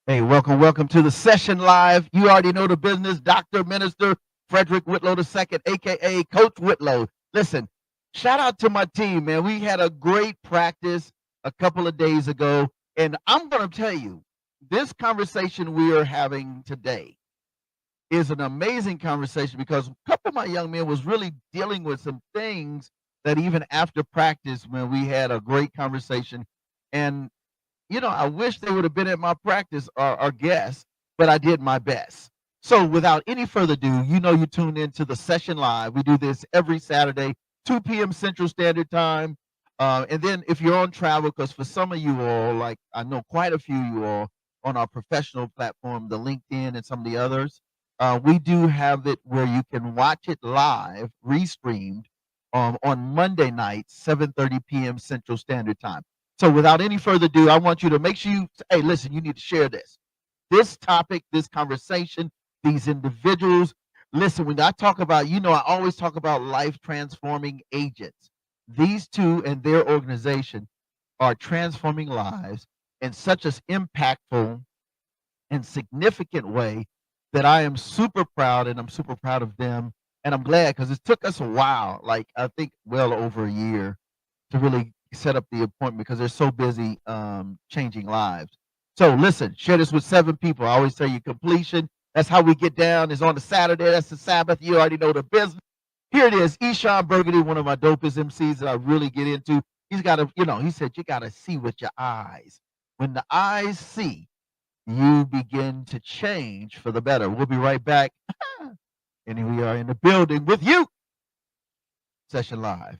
Hey, welcome to the session live. You already know the business. Dr. Minister Frederick Whitlow II, aka Coach Whitlow. Listen, shout out to my team, man. We had a great practice a couple of days ago, and I'm going to tell you, this conversation we are having today is an amazing conversation because a couple of my young men was really dealing with some things that even after practice, when we had a great conversation, and I wish they would have been at my practice or guests, but I did my best. So without any further ado, you tune into the session live. We do this every Saturday, 2 p.m. Central Standard Time. And then if you're on travel, because for some of you all, like I know quite a few of you all on our professional platform, the LinkedIn and some of the others, we do have it where you can watch it live, restreamed on Monday nights, 7:30 p.m. Central Standard Time. So without any further ado, I want you to make sure hey, listen, you need to share this. This topic, this conversation, these individuals. Listen, when I talk about, I always talk about life transforming agents. These two and their organization are transforming lives in such an impactful and significant way that I am super proud, and I'm super proud of them. And I'm glad because it took us a while, like I think well over a year, to really set up the appointment because they're so busy changing lives. So listen, share this with 7 people. I always tell you completion. That's how we get down. Is on the Saturday. That's the Sabbath. You already know the business. Here it is. Eshawn Burgundy, one of my dopest MCs that I really get into. He's got to, he said, you got to see with your eyes. When the eyes see, you begin to change for the better. We'll be right back. And here we are in the building with you. Session live.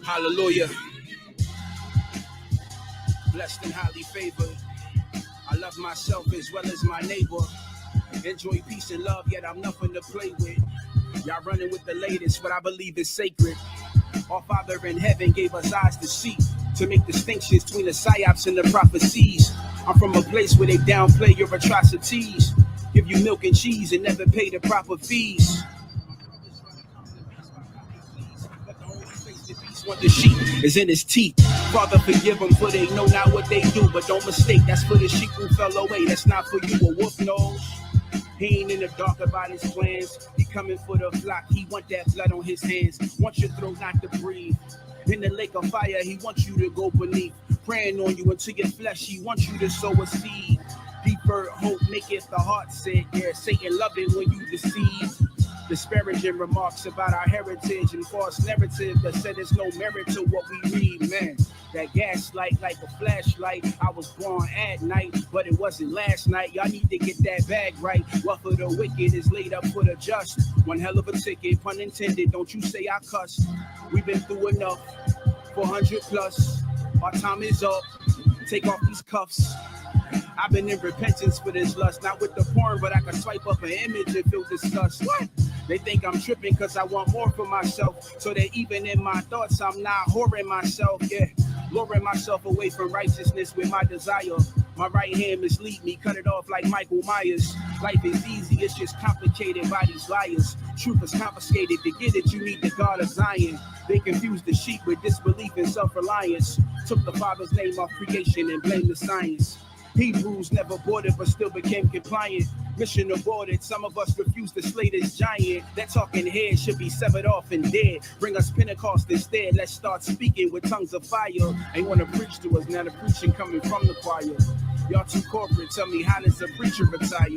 Hallelujah. Blessed and highly favored. I love myself as well as my neighbor. Enjoy peace and love, yet I'm nothing to play with. Y'all running with the latest, but I believe is sacred. Our Father in heaven gave us eyes to see, to make distinctions between the psyops and the prophecies. I'm from a place where they downplay your atrocities, give you milk and cheese and never pay the proper fees. What the sheep is in his teeth. Father, forgive them for they know not what they do. But don't mistake, that's for the sheep who fell away. That's not for you, a wolf knows. He ain't in the dark about his plans. He coming for the flock. He want that blood on his hands. Want your throat not to breathe. In the lake of fire, he wants you to go beneath. Praying on you until your flesh. He wants you to sow a seed. Deeper hope maketh the heart sick. Yeah, Satan love it when you deceive. Disparaging remarks about our heritage and false narrative that said there's no merit to what we read, man. That gaslight like a flashlight. I was born at night, but it wasn't last night. Y'all need to get that bag right. Wealth of the wicked is laid up for the just. One hell of a ticket, pun intended. Don't you say I cuss. We've been through enough. 400 plus. Our time is up. Take off these cuffs. I've been in repentance for this lust, not with the porn, but I can swipe up an image and feel disgust. What? They think I'm tripping because I want more for myself, so that even in my thoughts, I'm not whoring myself, yeah. Luring myself away from righteousness with my desire. My right hand mislead me, cut it off like Michael Myers. Life is easy, it's just complicated by these liars. Truth is confiscated, to get it you need the God of Zion. They confuse the sheep with disbelief and self-reliance. Took the Father's name off creation and blamed the science. Hebrews never boarded but still became compliant. Mission aborted, some of us refuse to slay this giant. That talking head should be severed off and dead. Bring us Pentecost instead, let's start speaking with tongues of fire. Ain't wanna preach to us, now the preaching coming from the choir. Y'all too corporate, tell me how does a preacher retire?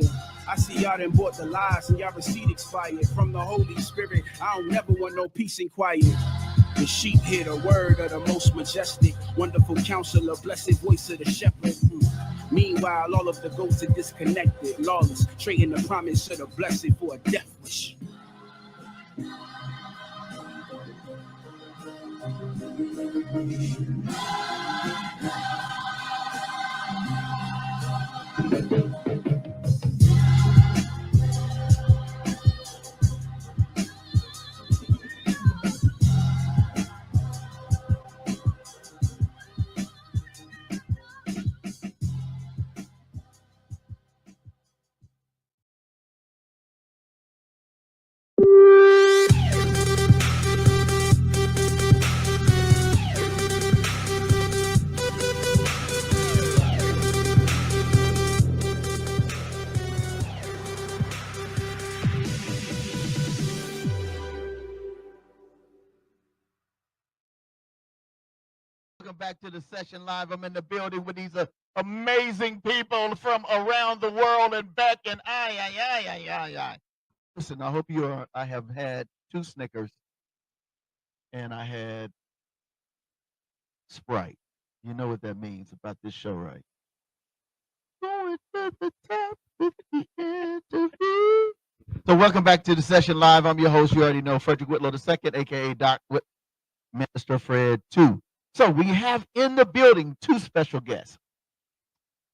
I see y'all done bought the lies and y'all receipt expired. From the Holy Spirit, I don't never want no peace and quiet. The sheep hear the word of the most majestic, wonderful counselor, blessed voice of the shepherd. Meanwhile, all of the goats are disconnected, lawless, trading the promise of the blessed for a death wish. Welcome back to the session live. I'm in the building with these amazing people from around the world and back. And I. Listen, I hope you are. I have had 2 Snickers and I had Sprite. You know what that means about this show, right? Going to the top with the interview. So welcome back to the session live. I'm your host. You already know Frederick Whitlow II, aka Doc Minister Fred 2. So we have in the building 2 special guests.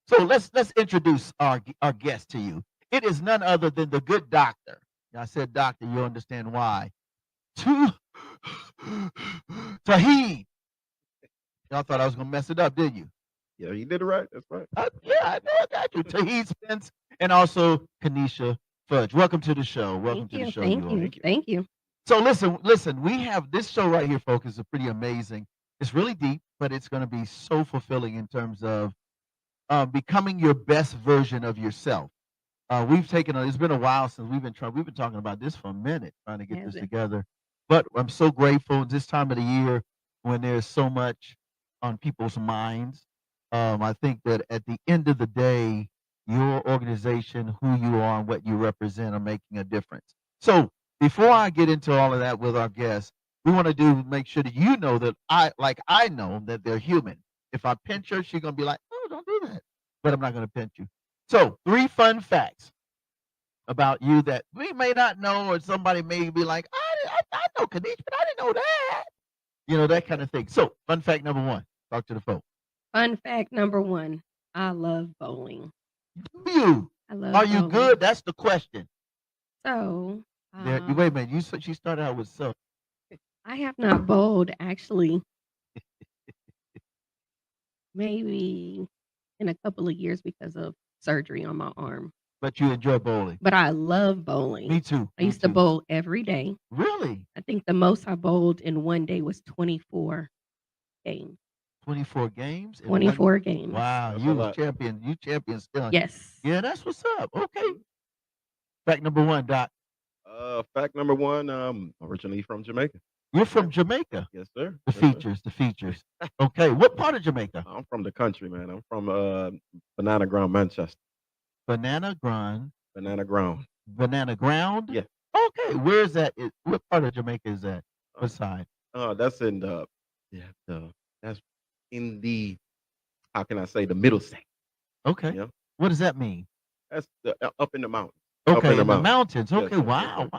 So let's introduce our guest to you. It is none other than the good doctor. I said doctor, you understand why. Tahid. Y'all thought I was gonna mess it up, didn't you? Yeah, you did it right. That's right. Yeah, I know I got you. Tahid Spence and also Kanisha Fudge. Welcome to the show. Welcome to the show. Thank you. So listen, we have this show right here, folks, is pretty amazing. It's really deep, but it's going to be so fulfilling in terms of becoming your best version of yourself. It's been a while since we've been talking about this for a minute, trying to get this together. But I'm so grateful this time of the year when there's so much on people's minds. I think that at the end of the day, your organization, who you are, and what you represent are making a difference. So before I get into all of that with our guests, we want to make sure that you know that I know that they're human. If I pinch her, she's gonna be like, "Oh, don't do that," but I'm not gonna pinch you. So 3 fun facts about you that we may not know, or somebody may be like, I know Kanisha, but I didn't know that. You know, that kind of thing. So fun fact number 1, talk to the folks. Fun fact number 1, I love bowling. You? I love Are you bowling. good? That's the question. So, Wait a minute. She started out with so. I have not bowled actually maybe in a couple of years because of surgery on my arm. But you enjoy bowling. But I love bowling. Me too. I used to bowl every day. Really? I think the most I bowled in one day was 24 games. 24 games? 24 games. Wow, That's you a was lot. champion. You champion still. Yes. Yeah, that's what's up. Okay. Fact number 1, Doc. Fact number 1, originally from Jamaica. You're from Jamaica. Yes, sir. The features. Okay. What part of Jamaica? I'm from the country, man. I'm from Banana Ground, Manchester. Banana Ground. Banana Ground. Banana Ground? Yeah. Okay. Where is that? What part of Jamaica is that? What side? That's in that's in the, how can I say, the middle state. Okay. Yeah. What does that mean? That's up in the mountains. Okay, in the mountains. Yes, Okay, sir. wow.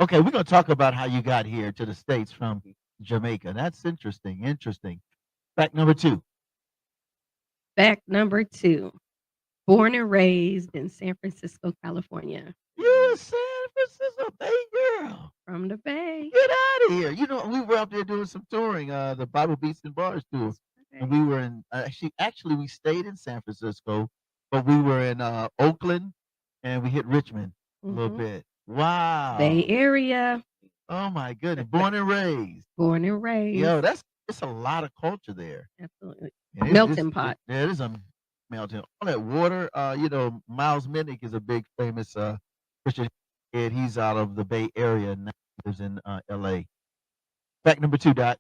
Okay, we're gonna talk about how you got here to the States from Jamaica. That's interesting. Fact number 2. Fact number 2, born and raised in San Francisco, California. You're a San Francisco Bay girl. From the Bay. Get out of here. You know, we were out there doing some touring, the Bible Beats and Bars tour. And we were in actually we stayed in San Francisco, but we were in Oakland and we hit Richmond a little bit. Wow. Bay Area. Oh my goodness. Born and raised. Born and raised. Yo, it's a lot of culture there. Absolutely. And Melting pot. It is a melting. All that water, Miles Minnick is a big famous Christian kid. He's out of the Bay Area and now he lives in LA. Fact number 2, Doc.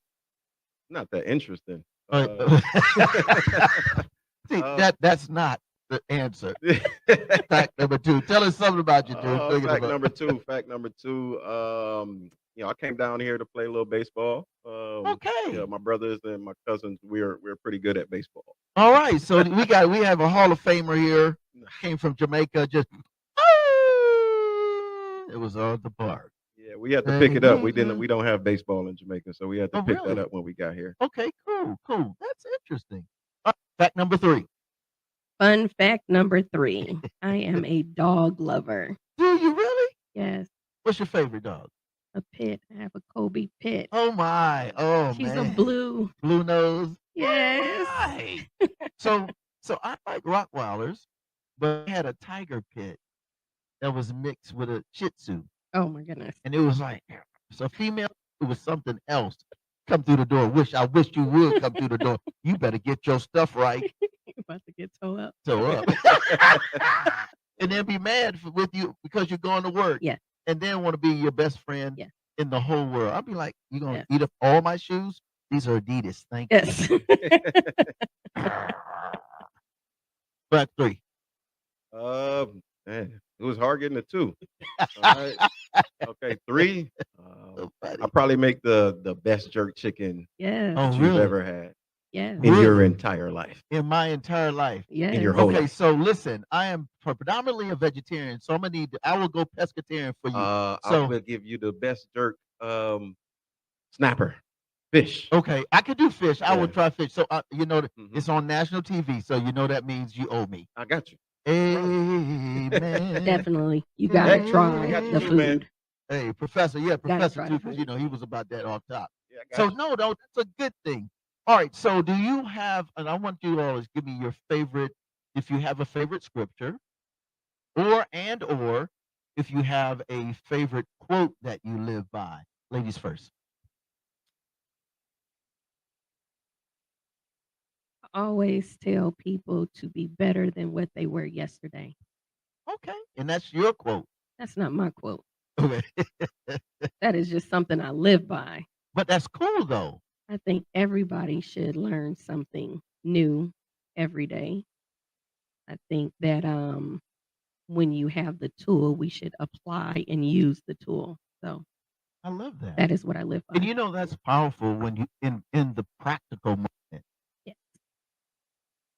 Not that interesting. See, that's not the answer. Fact number 2. Tell us something about you, dude. Fact number two. I came down here to play a little baseball. Okay. Yeah, my brothers and my cousins, we're pretty good at baseball. All right. So we have a Hall of Famer here. Came from Jamaica. Just it was on the park. Yeah, we had to pick it up. We don't have baseball in Jamaica, so we had to pick that up when we got here. Okay, cool. Cool. That's interesting. Fact number 3. Fun fact number 3. I am a dog lover. Do you really? Yes, What's your favorite dog? a pit. I have a Kobe pit. Oh my. Oh She's man. a blue. Blue nose. Yes. Right. So I like Rottweilers, but I had a tiger pit that was mixed with a Shih Tzu, Oh my goodness. and it was like so female. It was something else. Come through the door. I wish you would come through the door. You better get your stuff right. You're about to get toe up. So up. And then be mad with you because you're going to work. Yeah. And then want to be your best friend Yeah. in the whole world. I'll be like, you gonna Yeah. eat up all my shoes? These are Adidas. Thank you. Yes. Fact 3. Man, it was hard getting a 2. All right. Okay, 3. So funny. I'll probably make the best jerk chicken Yes. Oh, that you've really? ever had Yes. in your Really? entire life. In my entire life. Yes. In your whole Okay, life. so listen, I am predominantly a vegetarian, so I will go pescatarian for you. I So- will give you the best jerk snapper. Fish. Okay, I could do fish. I Yeah. would try fish. So you know Mhm. it's on national TV, so you know that means you owe me. I got you. Amen. Definitely. You gotta Hey, try I got you the too, man. food. Hey, Professor, yeah, Gotta Professor try too, the because food. he was about that off top. Yeah, I got So you. no, that's a good thing. All right, so do you have? And I want you all to give me your favorite, if you have a favorite scripture, or if you have a favorite quote that you live by. Ladies first. I always tell people to be better than what they were yesterday. Okay, and that's your quote. That's not my quote. Okay, That is just something I live by. but that's cool though. I think everybody should learn something new every day. I think that when you have the tool, we should apply and use the tool. So I love that. that is what I live by. And you know that's powerful when you in the practical moment Yes.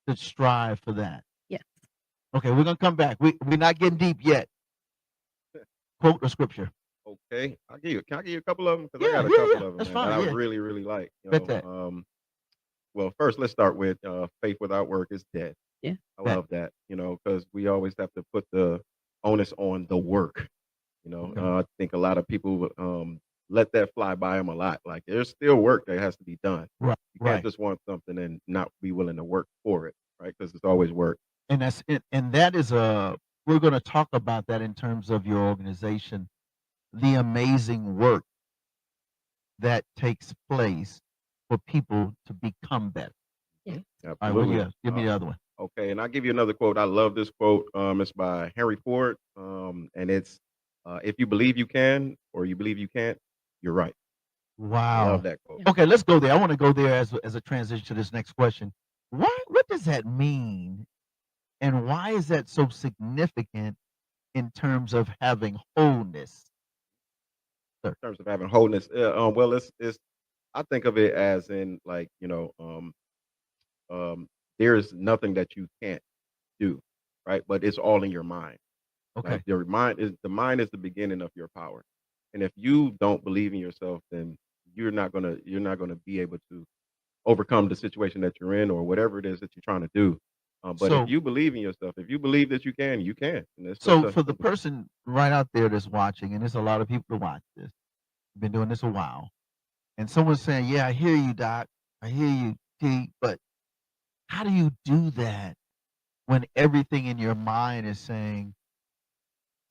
to strive for that. Yes. Okay, we're gonna come back. We're not getting deep yet. Quote or scripture. Okay. Can I give you a couple of them? Because I Yeah, got a yeah, couple yeah. of them That's man, fine, that I yeah. really, really like. Bet that. Well, first let's start with faith without work is dead. Yeah. I Bet. love that, because we always have to put the onus on the work. Okay. I think a lot of people let that fly by them a lot. Like there's still work that has to be done. Right, You can't right. just want something and not be willing to work for it, right? Because it's always work. And that's it. And that is we're gonna talk about that in terms of your organization, the amazing work that takes place for people to become better. Yeah. All right, well, Absolutely. yeah, give me the other one. Okay, and I'll give you another quote. I love this quote. It's by Henry Ford, and it's if you believe you can or you believe you can't, you're right. I Wow. love that quote. Okay, let's go there. I want to go there as a transition to this next question. What does that mean, and why is that so significant in terms of having wholeness? In terms of having wholeness, well, it's I think of it as in like there is nothing that you can't do, right? But it's all in your mind. Okay, Like your mind is the beginning of your power, and if you don't believe in yourself, then you're not gonna be able to overcome the situation that you're in or whatever it is that you're trying to do. But So- if you believe in yourself, if you believe that you can, you can. And it's so just a for the simple- person right out there that's watching, and there's a lot of people to watch this, been doing this a while, and someone's saying, "Yeah, I hear you, Doc. I hear you, T." But how do you do that when everything in your mind is saying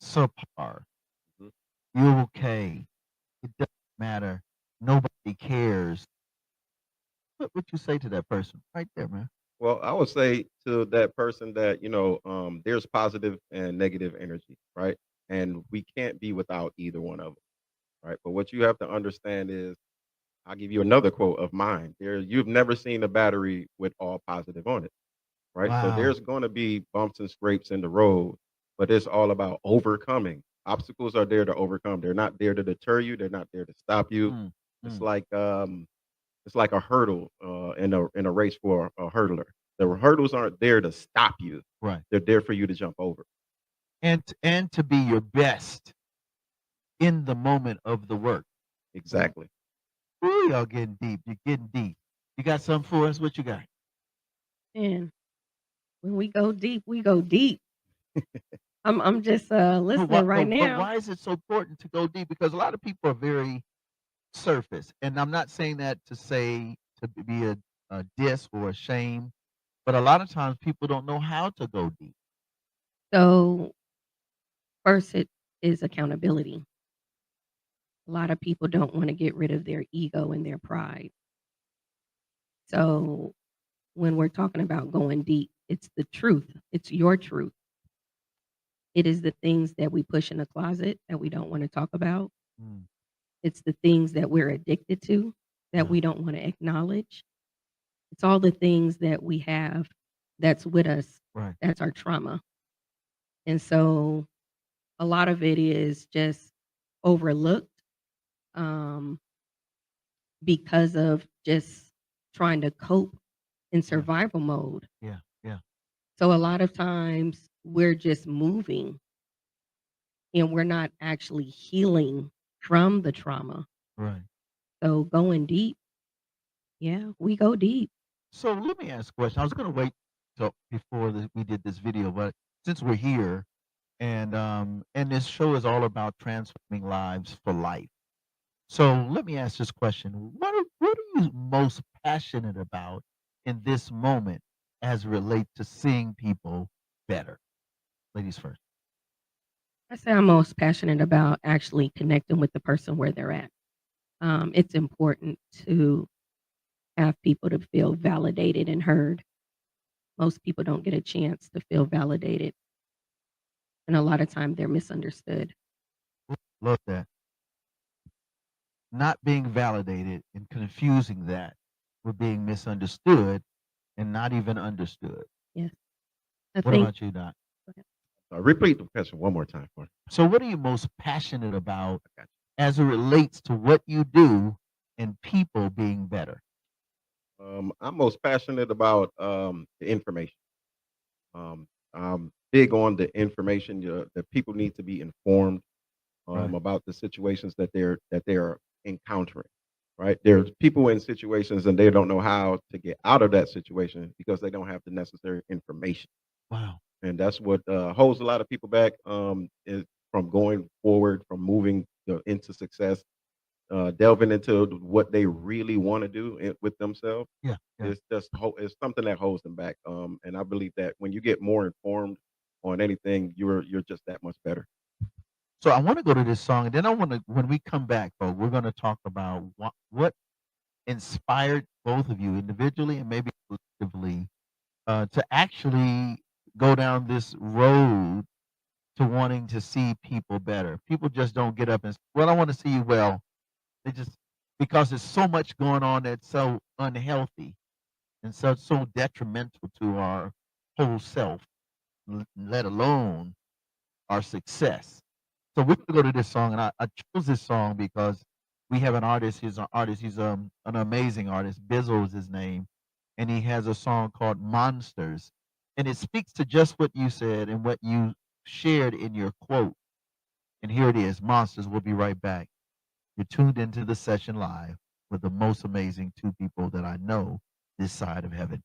subpar? Mhm. You're okay. It doesn't matter. Nobody cares. What would you say to that person right there, man? Well, I would say to that person that there's positive and negative energy, right? And we can't be without either one of them, right? But what you have to understand is, I'll give you another quote of mine. You've never seen a battery with all positive on it, right? So Wow. there's going to be bumps and scrapes in the road, but it's all about overcoming. Obstacles are there to overcome. They're not there to deter you. They're not there to stop you. Mm, It's mm. like a hurdle in a race for a hurdler. The hurdles aren't there to stop you. Right. They're there for you to jump over. And to be your best in the moment of the work. Exactly. Ooh, y'all getting deep. You're getting deep. You got something for us? What you got? And when we go deep, we go deep. I'm just listening right But now. why is it so important to go deep? Because a lot of people are very surface, and I'm not saying that to say to be a diss or a shame, but a lot of times people don't know how to go deep. So first, it is accountability. A lot of people don't want to get rid of their ego and their pride. So when we're talking about going deep, it's the truth. It's your truth. It is the things that we push in the closet that we don't want to talk about. Mm, It's the things that we're addicted to that yeah, we don't want to acknowledge. It's all the things that we have that's with us. right. That's our trauma. And so a lot of it is just overlooked um, because of just trying to cope in Yeah, survival mode. yeah, yeah, So a lot of times we're just moving and we're not actually healing from the trauma. right. So going deep, yeah, we go deep. So let me ask a question. I was going to wait till before we did this video, but since we're here, and this show is all about transforming lives for life. So let me ask this question: what are you most passionate about in this moment as it relates to seeing people better? Ladies first. I say I'm most passionate about actually connecting with the person where they're at. It's important to have people to feel validated and heard. Most people don't get a chance to feel validated, and a lot of time they're misunderstood. Love that. Not being validated and confusing that with being misunderstood and not even understood. Yes, I What think. about you, Doc? Repeat the question one more time for me. So, what are you most passionate about I got as it relates to what you do and people being better? I'm most passionate about the information. I'm big on the information. That people need to be informed Right. about the situations that they're encountering. Right? There's people in situations and they don't know how to get out of that situation because they don't have the necessary information, Wow. and that's what holds a lot of people back is from going forward, from moving into success, delving into what they really want to do with themselves. Yeah. Yeah. It's something that holds them back. And I believe that when you get more informed on anything, you're just that much better. So, I want to go to this song, and then I want to, when we come back, though, we're going to talk about what inspired both of you individually and maybe collectively to actually go down this road to wanting to see people better. People just don't get up and say, well, I want to see you well. They just, because there's so much going on that's so unhealthy and so detrimental to our whole self, let alone our success. So we're gonna go to this song, and I chose this song because we have an artist. He's an artist. He's an amazing artist. Bizzle is his name, and he has a song called "Monsters," and it speaks to just what you said and what you shared in your quote. And here it is, "Monsters." We'll be right back. You're tuned into the session live with the most amazing two people that I know this side of heaven.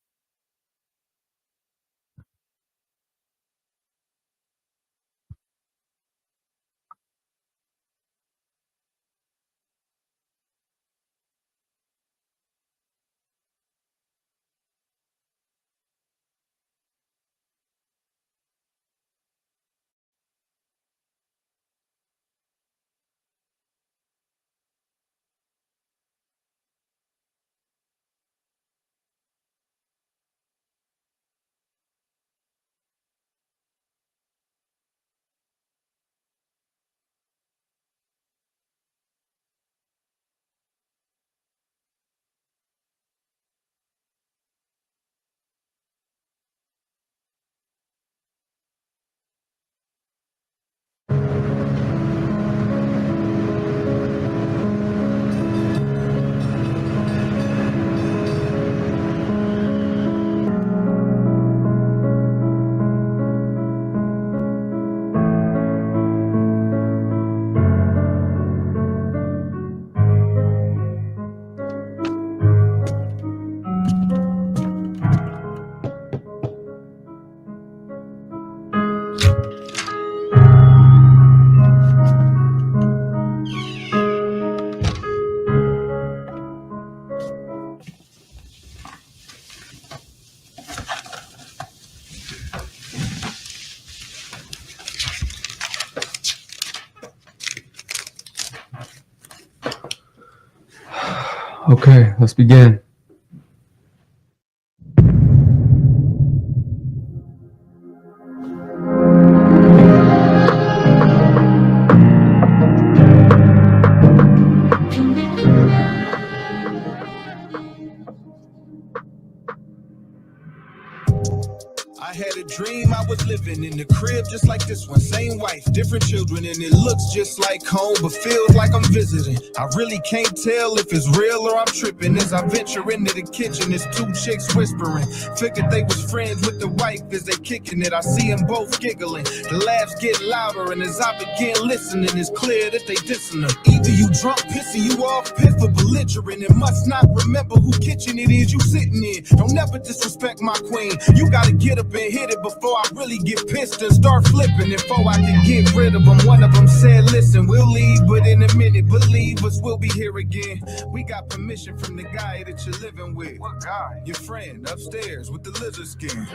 Okay, let's begin. I had a dream I was living in the crib just like this one. Same wife, different children, and it looks just like home, but feels like I'm visiting. I really can't tell if it's real or I'm tripping. As I venture into the kitchen, there's two chicks whispering. Figured they was friends with the wife as they kicking it. I see them both giggling. The laughs get louder, and as I begin listening, it's clear that they dissing her. Either you drunk, pissing you off, piff or belligerent, and must not remember who kitchen it is you sitting in. Don't never disrespect my queen. You gotta get up and hit it before I really get pissed and start flipping. Before I can get rid of them, one of them said, listen, we'll leave, but in a minute, believe us, we'll be here again. We got permission from the guy that you're living with. What guy? Your friend upstairs with the lizard skin.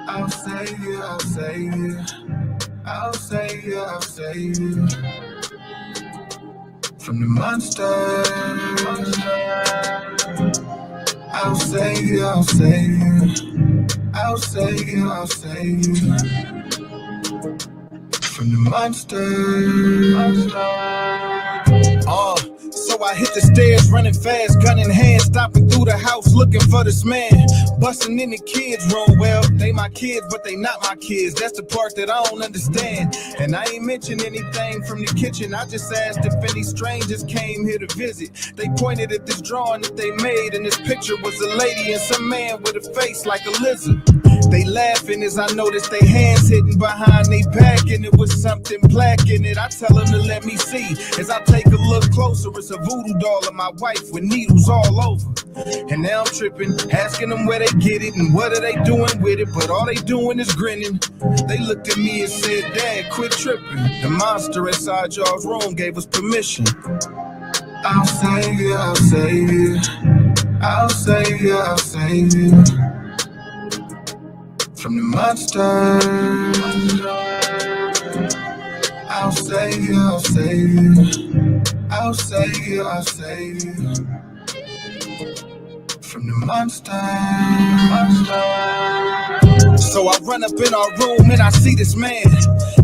I'll save you, I'll save you. I'll save you, I'll save you. From the monsters. I'll save you, I'll save you. I'll save you, I'll save you. From the monsters. So I hit the stairs, running fast, gun in hand, stopping through the house, looking for this man. Busting in the kids' room. Well, they my kids, but they not my kids. That's the part that I don't understand. And I ain't mentioned anything from the kitchen. I just asked if any strangers came here to visit. They pointed at this drawing that they made, and this picture was a lady and some man with a face like a lizard. They laughing as I notice they hands hidden behind they back, and it was something black in it. I tell them to let me see. As I take a look closer, it's a voodoo doll of my wife with needles all over. And now I'm tripping, asking them where they get it and what are they doing with it, but all they doing is grinning. They looked at me and said, Dad, quit tripping. The monster inside y'all's room gave us permission. I'll save you, I'll save you. I'll save you, I'll save you. From the monsters. I'll save you, I'll save you. I'll save you, I'll save you. From the monsters. So I run up in our room and I see this man.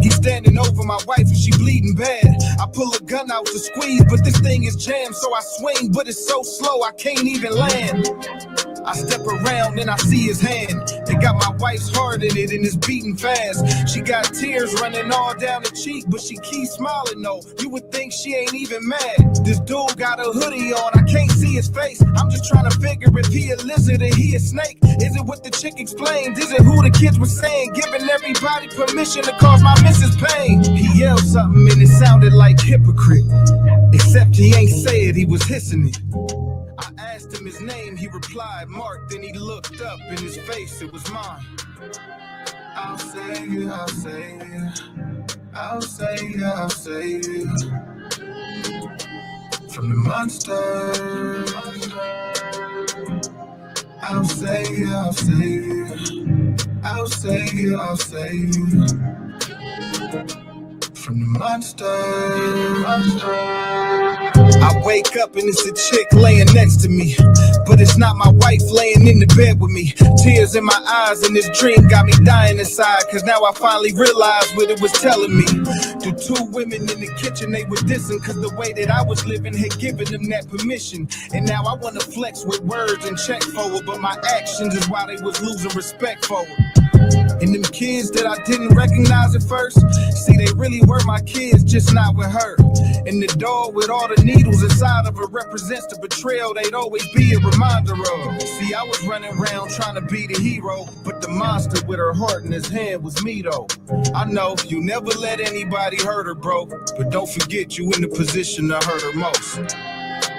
He's standing over my wife and she bleeding bad. I pull a gun out to squeeze, but this thing is jammed. So I swing, but it's so slow I can't even land. I step around and I see his hand. It got my wife's heart in it and it's beating fast. She got tears running all down her cheek, but she keeps smiling though. You would think she ain't even mad. This dude got a hoodie on, I can't see his face. I'm just trying to figure if he a lizard or he a snake. Is it what the chick explained? Is it who the kids were saying? Giving everybody permission to cause my missus pain. He yelled something and it sounded like hypocrite. Except he ain't say it, he was hissing it. I asked him his name, he replied, Mark, then he looked up, in his face, it was mine. I'll save you, I'll save you. I'll save you, I'll save you. From the monsters. I'll save you, I'll save you. I'll save you, I'll save you. From the monsters. I wake up and it's a chick laying next to me, but it's not my wife laying in the bed with me. Tears in my eyes and this dream got me dying inside, cause now I finally realized what it was telling me. The two women in the kitchen, they were dissing, cause the way that I was living had given them that permission. And now I wanna flex with words and check forward, but my actions is why they was losing respect for it. And them kids that I didn't recognize at first, see, they really were my kids, just not with her. And the doll with all the needles inside of her represents the betrayal they'd always be a reminder of. See, I was running around trying to be the hero, but the monster with her heart in his hand was me though. I know you never let anybody hurt her, bro, but don't forget you in the position to hurt her most.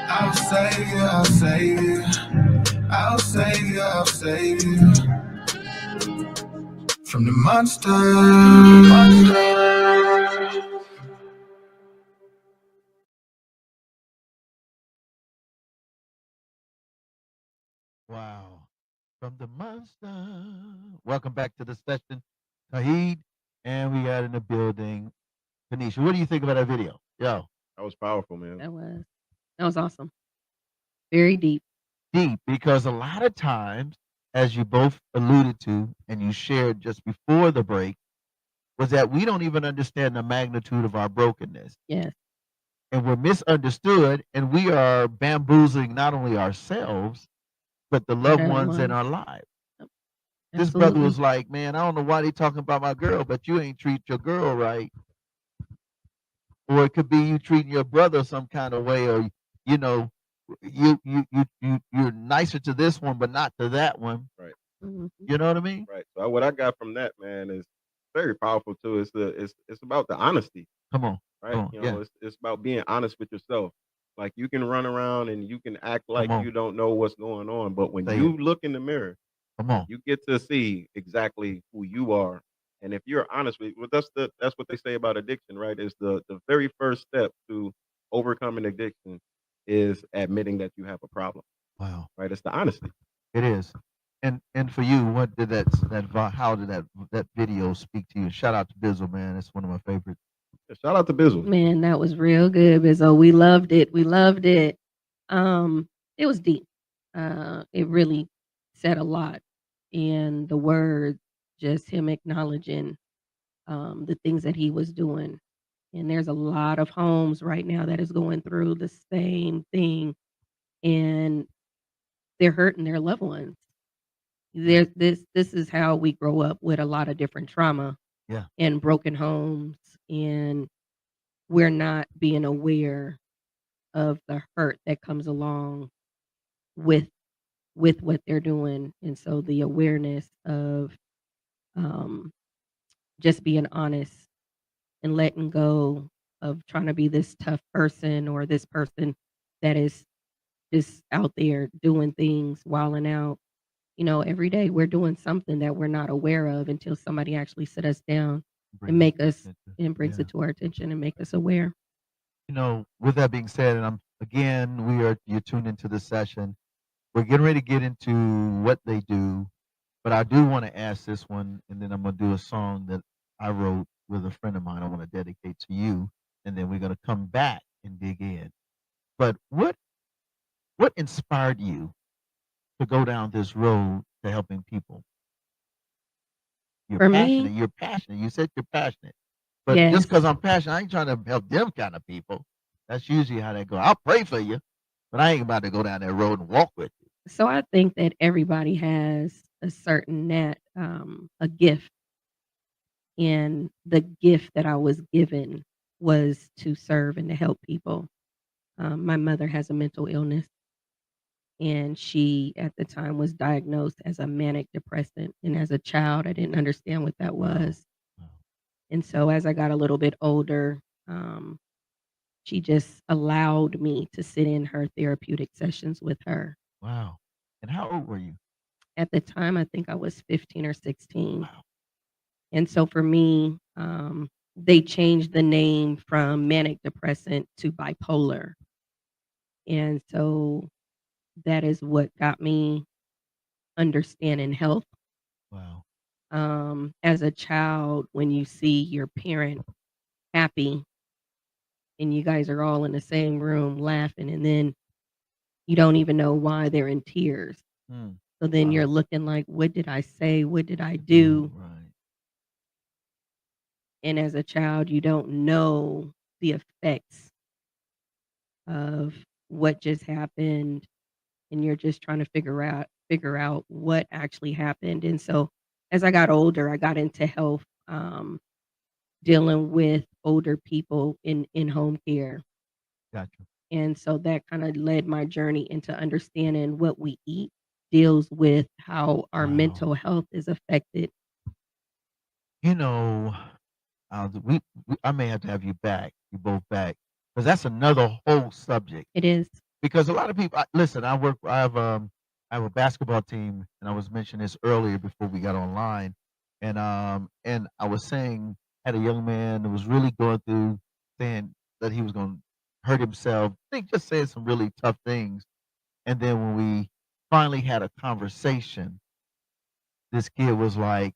I'll save you, I'll save you. I'll save you, I'll save you. From the monsters. Wow. From the monster. Welcome back to the session, Tahid. And we got in the building, Tanisha. What do you think about that video? Yo. That was powerful, man. That was awesome. Very deep. Deep, because a lot of times, as you both alluded to and you shared just before the break, was that we don't even understand the magnitude of our brokenness. Yes. And we're misunderstood, and we are bamboozling not only ourselves, but the loved Other ones in ones. our lives. Yep. This brother Absolutely. was like, man, I don't know why they talking about my girl, but you ain't treat your girl right. Or it could be you treating your brother some kind of way, or you know, you're nicer to this one, but not to that one. Right. Mhm. You know what I mean? Right. So what I got from that, man, is very powerful too. It's about the honesty, Come on, right? come on, You yeah, know, it's about being honest with yourself. Like you can run around and you can act like come you on, don't know what's going on, but when say it. you look in the mirror, Come on, you get to see exactly who you are. And if you're honest with, well, that's what they say about addiction, right? Is the very first step to overcoming addiction is admitting that you have a problem, wow, right? It's the honesty. it is. And for you, what did how did that video speak to you? Shout out to Bizzle, man. It's one of my favorites. Shout out to Bizzle. Man, that was real good, Bizzo. We loved it. We loved it. It was deep. It really said a lot. And the words, just him acknowledging the things that he was doing. And there's a lot of homes right now that is going through the same thing, and they're hurting their loved ones. There's this is how we grow up, with a lot of different trauma Yeah, and broken homes, and we're not being aware of the hurt that comes along with what they're doing. And so the awareness of um, just being honest and letting go of trying to be this tough person, or this person that is just out there doing things, wilding out. Every day we're doing something that we're not aware of until somebody actually sit us down and bring it make to us, attention. and brings Yeah. it to our attention and make us aware. With that being said, and you're tuned into this session. We're getting ready to get into what they do, but I do want to ask this one, and then I'm gonna do a song that I wrote with a friend of mine. I want to dedicate to you, and then we're gonna come back and dig in. But what inspired you to go down this road to helping people? You're For passionate. me, You're passionate. You said you're passionate. But just yes. because I'm passionate, I ain't trying to help them kind of people. That's usually how they go. I'll pray for you, but I ain't about to go down that road and walk with you. So I think that everybody has a certain a gift, and the gift that I was given was to serve and to help people. My mother has a mental illness, and she at the time was diagnosed as a manic depressant. And as a child, I didn't understand what that Wow. was. Wow. And so as I got a little bit older, um, she just allowed me to sit in her therapeutic sessions with her. Wow. And how old were you? At the time, I think I was 15 or 16. Wow. And so for me, they changed the name from manic depressant to bipolar. And so that is what got me understanding health. Wow. As a child, when you see your parent happy and you guys are all in the same room laughing, and then you don't even know why they're in tears. Mm. So then Wow. you're looking like, what did I say? What did I do? Right. And as a child, you don't know the effects of what just happened, and you're just trying to figure out what actually happened. And so as I got older, I got into health, dealing with older people in home care. Gotcha. And so that kind of led my journey into understanding what we eat deals with how our Wow. mental health is affected. You know, I may have to have you both back, because that's another whole subject. It is. Because a lot of people, listen, I have a basketball team, and I was mentioning this earlier before we got online, and I was saying, had a young man that was really going through, saying that he was going to hurt himself. I think just saying some really tough things, and then when we finally had a conversation, this kid was like,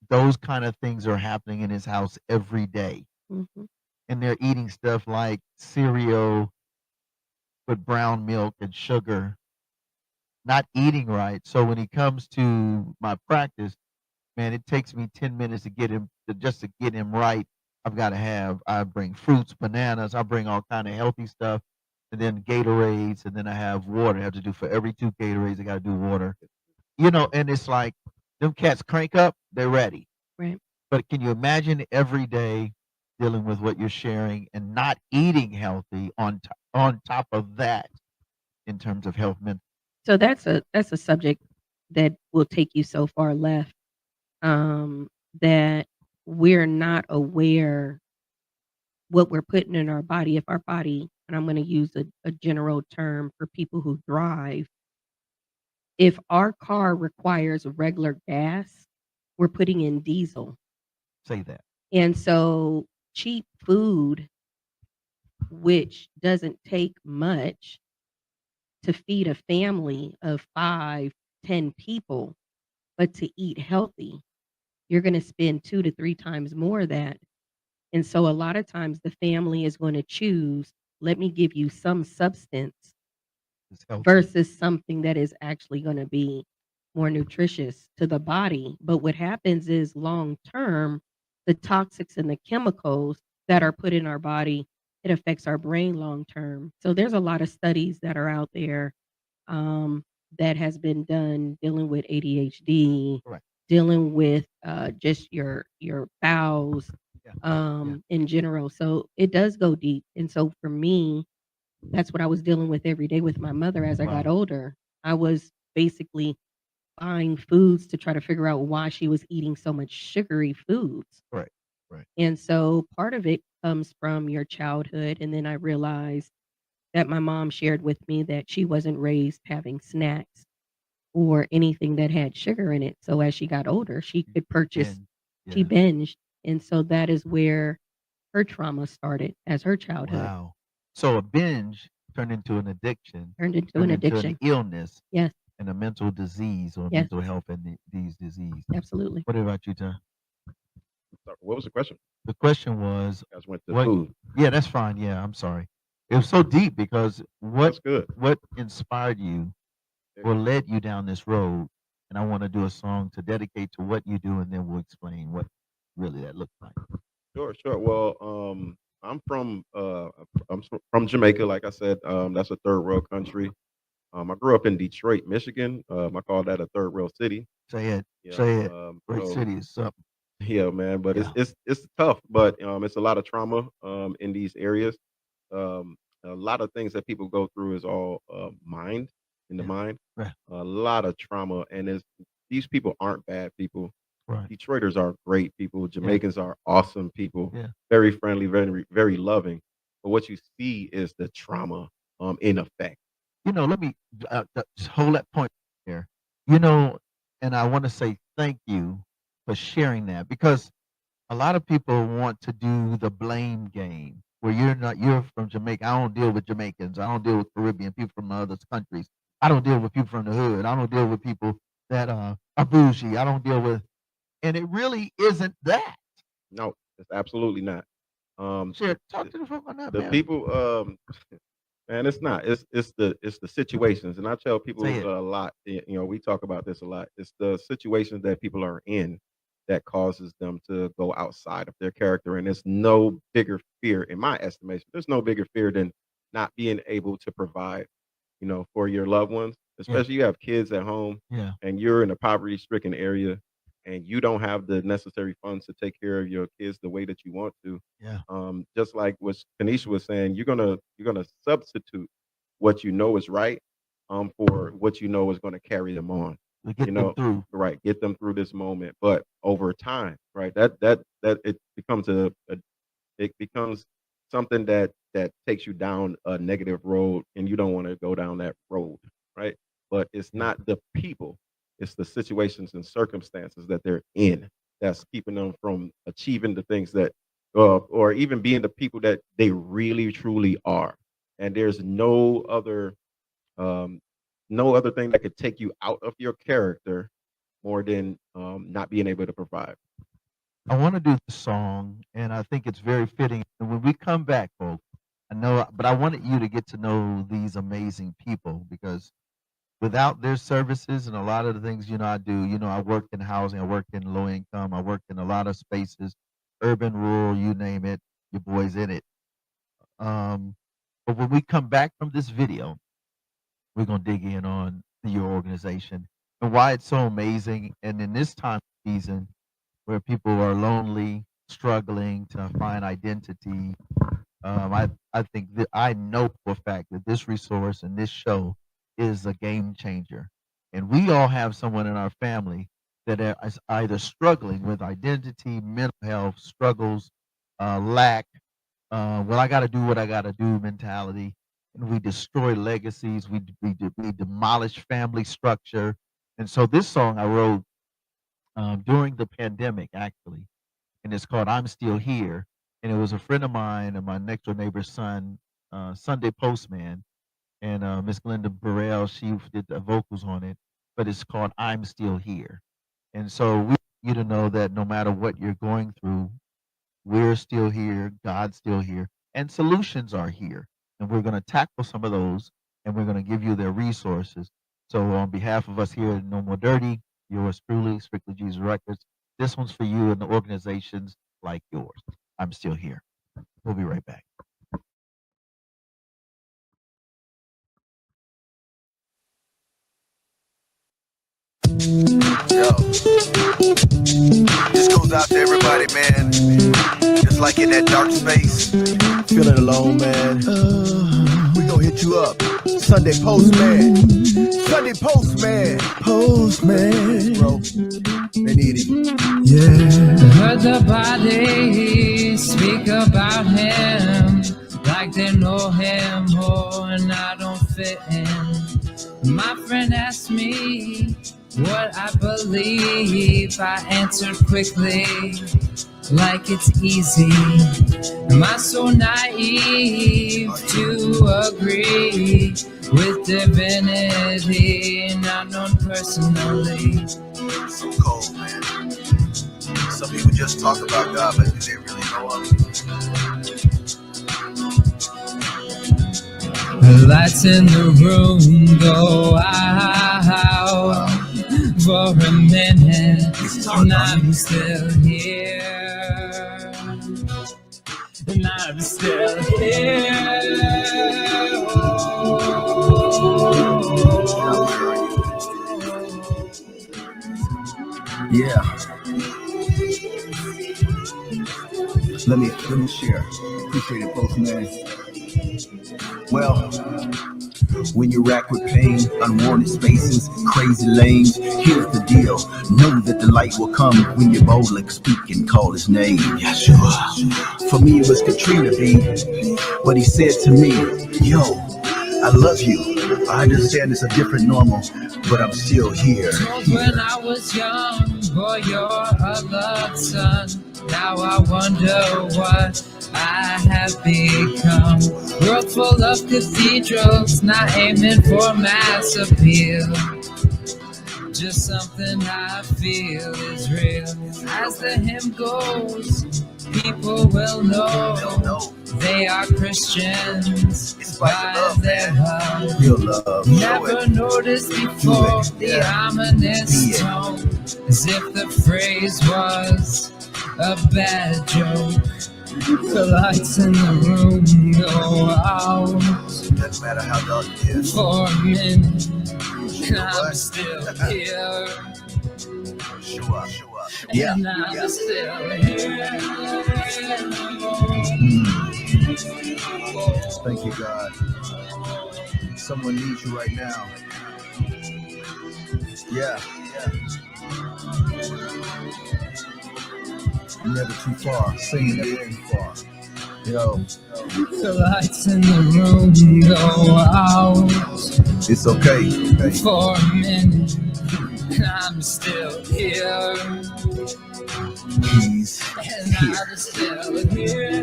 those kind of things are happening in his house every day, Mhm. and they're eating stuff like cereal with brown milk and sugar, not eating right. So when he comes to my practice, man, it takes me 10 minutes to get him to get him right. I bring fruits, bananas, I bring all kind of healthy stuff, and then Gatorades, and then I have water. I have to do for every 2 Gatorades, I got to do water. And it's like them cats crank up, they're ready. Right. But can you imagine every day dealing with what you're sharing and not eating healthy on top of that in terms of health? So that's a subject that will take you so far left, that we're not aware what we're putting in our body. If our body, and I'm going to use a general term for people who drive, if our car requires regular gas, we're putting in diesel. Say that. And so cheap food, which doesn't take much to feed a family of 5, 10 people, but to eat healthy, you're going to spend 2 to 3 times more of that. And so a lot of times the family is going to choose, let me give you some substance It's healthy. versus something that is actually going to be more nutritious to the body. But what happens is long term, the toxics and the chemicals that are put in our body, it affects our brain long term. So there's a lot of studies that are out there, that has been done dealing with ADHD, Correct. dealing with just your bowels, Yeah. in general. So it does go deep. And so for me, that's what I was dealing with every day with my mother as I got Wow. older. I was basically buying foods to try to figure out why she was eating so much sugary foods. Right. Right. And so part of it comes from your childhood. And then I realized that my mom shared with me that she wasn't raised having snacks or anything that had sugar in it. So as she got older, she could purchase, And she yeah. binged. And so that is where her trauma started as her childhood. Wow. So a binge turned into an addiction, Turned into turned an into an addiction. illness Yes, and a mental disease or yes, mental health and these disease. absolutely. What about you, Tom? Sorry, what was the question? The question was, You guys went to what? food. Yeah, that's fine. Yeah, I'm sorry. It was so deep because That's good. what inspired you or led you down this road? And I want to do a song to dedicate to what you do, and then we'll explain what really that looks like. Sure, sure. Well, I'm from Jamaica, like I said. That's a third world country. I grew up in Detroit, Michigan. I call that a third world city. Say it. Yeah. Say it. Great So city is something. yeah, man. But Yeah. it's tough. But it's a lot of trauma in these areas. A lot of things that people go through is all mind in the Yeah. mind. Right. A lot of trauma, and these people aren't bad people. Right. Detroiters are great people. Jamaicans are awesome people. Yeah. Very friendly, very very loving. But what you see is the trauma in effect. Let me just hold that point there. You know, and I want to say thank you for sharing that because a lot of people want to do the blame game where you're from Jamaica. I don't deal with Jamaicans. I don't deal with Caribbean people from other countries. I don't deal with people from the hood. I don't deal with people that are bougie. I don't deal with, and it really isn't that. No, it's absolutely not. Share, talk to the folk on that, The man. people, man, it's not. It's the situations, and I tell people Say it. a lot. We talk about this a lot. It's the situations that people are in that causes them to go outside of their character, and it's no bigger fear, in my estimation. There's no bigger fear than not being able to provide, for your loved ones. Yeah. Especially you have kids at home, Yeah. and you're in a poverty-stricken area, and you don't have the necessary funds to take care of your kids the way that you want to. Yeah. Just like what Kanisha was saying, you're gonna substitute what you know is right, for what you know is gonna carry them on. We get them through. Right? Get them through this moment, but over time, right? That it becomes something that takes you down a negative road, and you don't want to go down that road, right? But it's Yeah. not the people; it's the situations and circumstances that they're in that's keeping them from achieving the things that, or even being the people that they really truly are. And there's um, no other thing that could take you out of your character more than not being able to provide. I want to do the song, and I think it's very fitting. And when we come back, folks, I know, but I wanted you to get to know these amazing people because without their services and a lot of the things I do, I work in housing, I work in low income, I work in a lot of spaces, urban, rural, you name it, your boy's in it. Um, but when we come back from this video, we're gonna dig in on your organization and why it's so amazing. And in this time of season where people are lonely, struggling to find identity, I think that I know for a fact that this resource and this show is a game changer. And we all have someone in our family that is either struggling with identity, mental health struggles, lack, well, I got to do what I got to do mentality. And we destroy legacies. We demolish family structure. And so this song I wrote during the pandemic, actually, and it's called "I'm Still Here." And it was a friend of mine and my next door neighbor's son, Sunday Postman, and Miss Glenda Burrell. She did the vocals on it, but it's called "I'm Still Here." And so we want you to know that no matter what you're going through, we're still here, God's still here, and solutions are here. And we're going to tackle some of those, and we're going to give you their resources. So, on behalf of us here at No More Dirty, yours truly, Stric'ly Jesus Records, this one's for you and the organizations like yours. I'm still here. We'll be right back. Yo, this goes out to everybody, man. Just like in that dark space, feeling alone, man. We gon' hit you up. Sunday Postman, Sunday Postman, Postman, bro. They need it. Yeah. Heard the body speak about him like they know him more, and I don't fit in. My friend asked me what I believe. I answered quickly, like it's easy. Am I so naive to agree with divinity? Not known personally. So cold, man. Some people just talk about God, but do they really know him? The lights in the room go out for a minute, and I'm still here, and I'm still here. Yeah. Let me share. Appreciate it, Postman. Well, when you rack with pain, unwarranted spaces, crazy lanes, here's the deal. Know that the light will come when you boldly speak and call his name. Yeshua. For me, it was Katrina B. But he said to me, yo, I love you. I understand it's a different normal, but I'm still here. When I was young, boy, you're a loved son. Now I wonder what I have become. World full of cathedrals, not aiming for mass appeal. Just something I feel is real. As the hymn goes, people will know they are Christians by their love. Real love. Never noticed before the ominous tone, as if the phrase was a bad joke. The lights in the room go out. Doesn't matter how dark it is. For a minute, and I'm still here. Show up. Yeah. And I'm still here. Thank you, God. Someone needs you right now. Yeah. Never too far. Singing never too far. Yo. The lights in the room go out. It's okay. For a minute, and I'm still here. He's And here. I'm still here.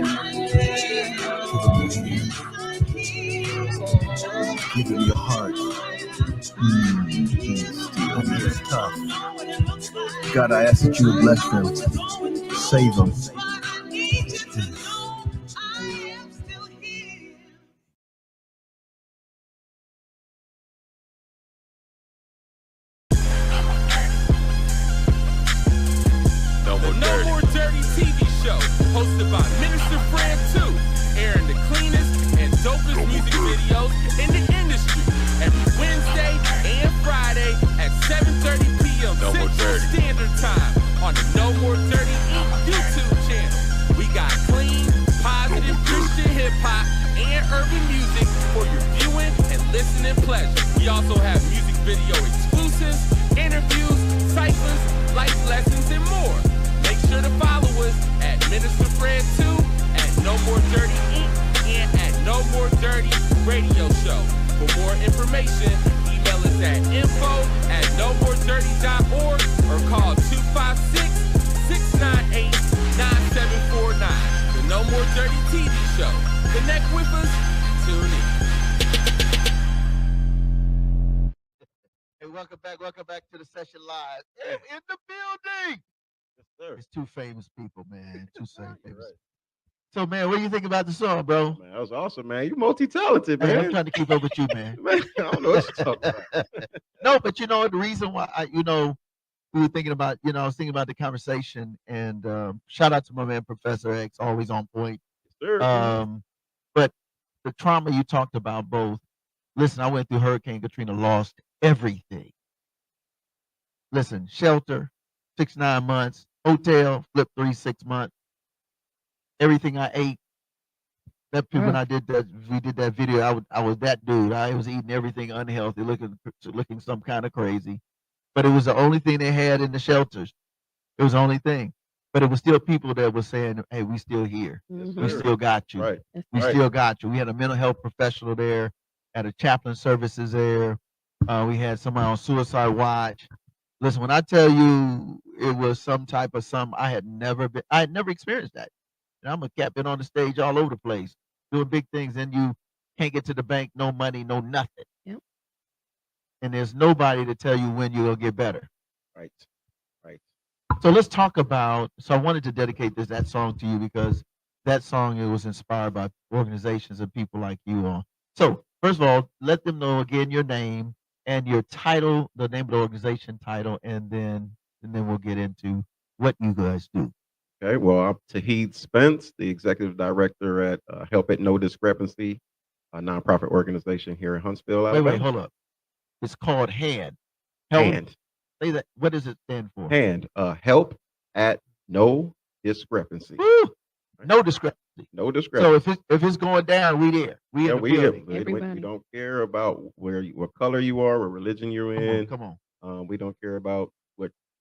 Give him your heart. He's still here. It's tough. God, I ask that you would bless them. Save them. urban music for your viewing and listening pleasure. We also have music video exclusives, interviews, ciphers, life lessons, and more. Make sure to follow us at Minister Fred 2, at No More Dirty Inc., and at No More Dirty Radio Show. For more information, email us at info@nomoredirty.org or call 256-698-9749. The No More Dirty TV Show. Connect with us. Tune in. Hey, welcome back to the session live. In the building. Yes, sir. It's two famous people, man. Two famous. Right. So, man, what do you think about the song, bro? Man, that was awesome, man. You multi-talented, Hey, man. I'm trying to keep up with you, man. Man, I don't know what you're talking about. No, but you know the reason why we were thinking about, I was thinking about the conversation, and shout out to my man Professor X, always on point. Yes, sir. But the trauma you talked about, both. Listen, I went through Hurricane Katrina, lost everything. Listen, shelter, 6-9 months, hotel, flipped 3-6 months. Everything I ate. When I did that, we did that video. I was that dude. I was eating everything unhealthy, looking some kind of crazy. But it was the only thing they had in the shelters. It was the only thing. But it was still people that were saying, "Hey, we still here. Mhm. We still got you. Right. We Right. still got you." We had a mental health professional there, had a chaplain services there. We had somebody on suicide watch. Listen, when I tell you it was some type of I had never experienced that. And I'm a cat, been on the stage all over the place, doing big things, and you can't get to the bank, no money, no nothing. Yep. And there's nobody to tell you when you're gonna get better. Right. Right. So let's talk about. So I wanted to dedicate that song to you because that song, it was inspired by organizations and people like you. So first of all, let them know again your name and your title, the name of the organization title, and then we'll get into what you guys do. Okay. Well, I'm H.A.N.D.S Spence, the executive director at Help at No Discrepancy, a nonprofit organization here in Huntsville, Alabama. Wait, hold up. It's called H.A.N.D. Help. H.A.N.D. Say that. What does it stand for? H.A.N.D. Help at No Discrepancy. Woo! No discrepancy. No discrepancy. So if it's going down, we there. We in the building. We Everybody. don't care about what color you are, what religion you're in. Come on. We don't care about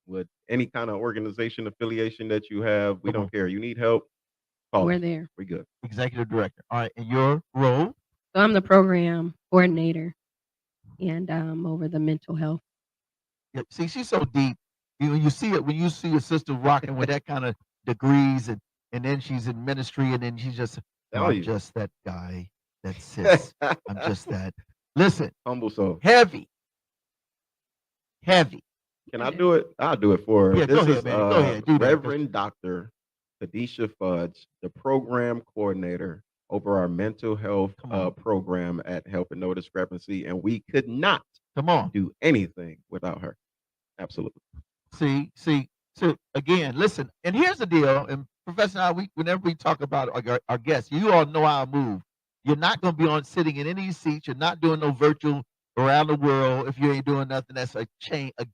what any kind of organization affiliation that you have. We Come don't care. You need help, call We're us. there. We good. Executive director. All right. And your role? So I'm the program coordinator, and over the mental health. Yeah, see, she's so deep. When you see your sister rocking with that kind of degrees, and then she's in ministry, and then she's just, I'm just that guy that sits. I'm just that. Listen, Humble soul. heavy. Can I do it? I'll do it for her. Yeah, This go ahead, is man. Go ahead. Do that. Reverend Dr. Kadisha Fudge, the program coordinator over our mental health program at Help at No Discrepancy, and we could not do anything without her. Absolutely. See. So again, listen. And here's the deal. And Professor, and I, whenever we talk about our guests, you all know how I move. You're not going to be sitting in any seats. You're not doing no virtual around the world if you ain't doing nothing. That's a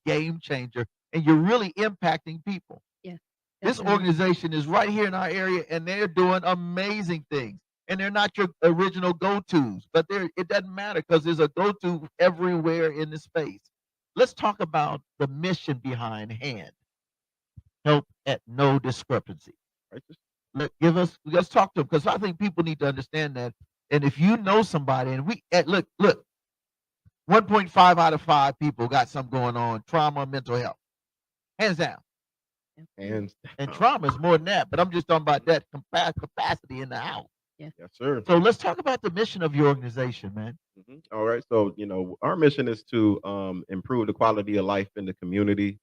game changer, and you're really impacting people. Yeah. This organization is right here in our area, and they're doing amazing things. And they're not your original go-tos, but it doesn't matter because there's a go-to everywhere in the space. Let's talk about the mission behind H.A.N.D. Help at No Discrepancy. Let's talk to them because I think people need to understand that. And if you know somebody, and look, 1.5 out of 5 people got something going on, trauma, mental health, hands down. And trauma is more than that, but I'm just talking about that capacity in the house. Yeah. Yes, sir. So let's talk about the mission of your organization, man. All right. So, our mission is to improve the quality of life in the community.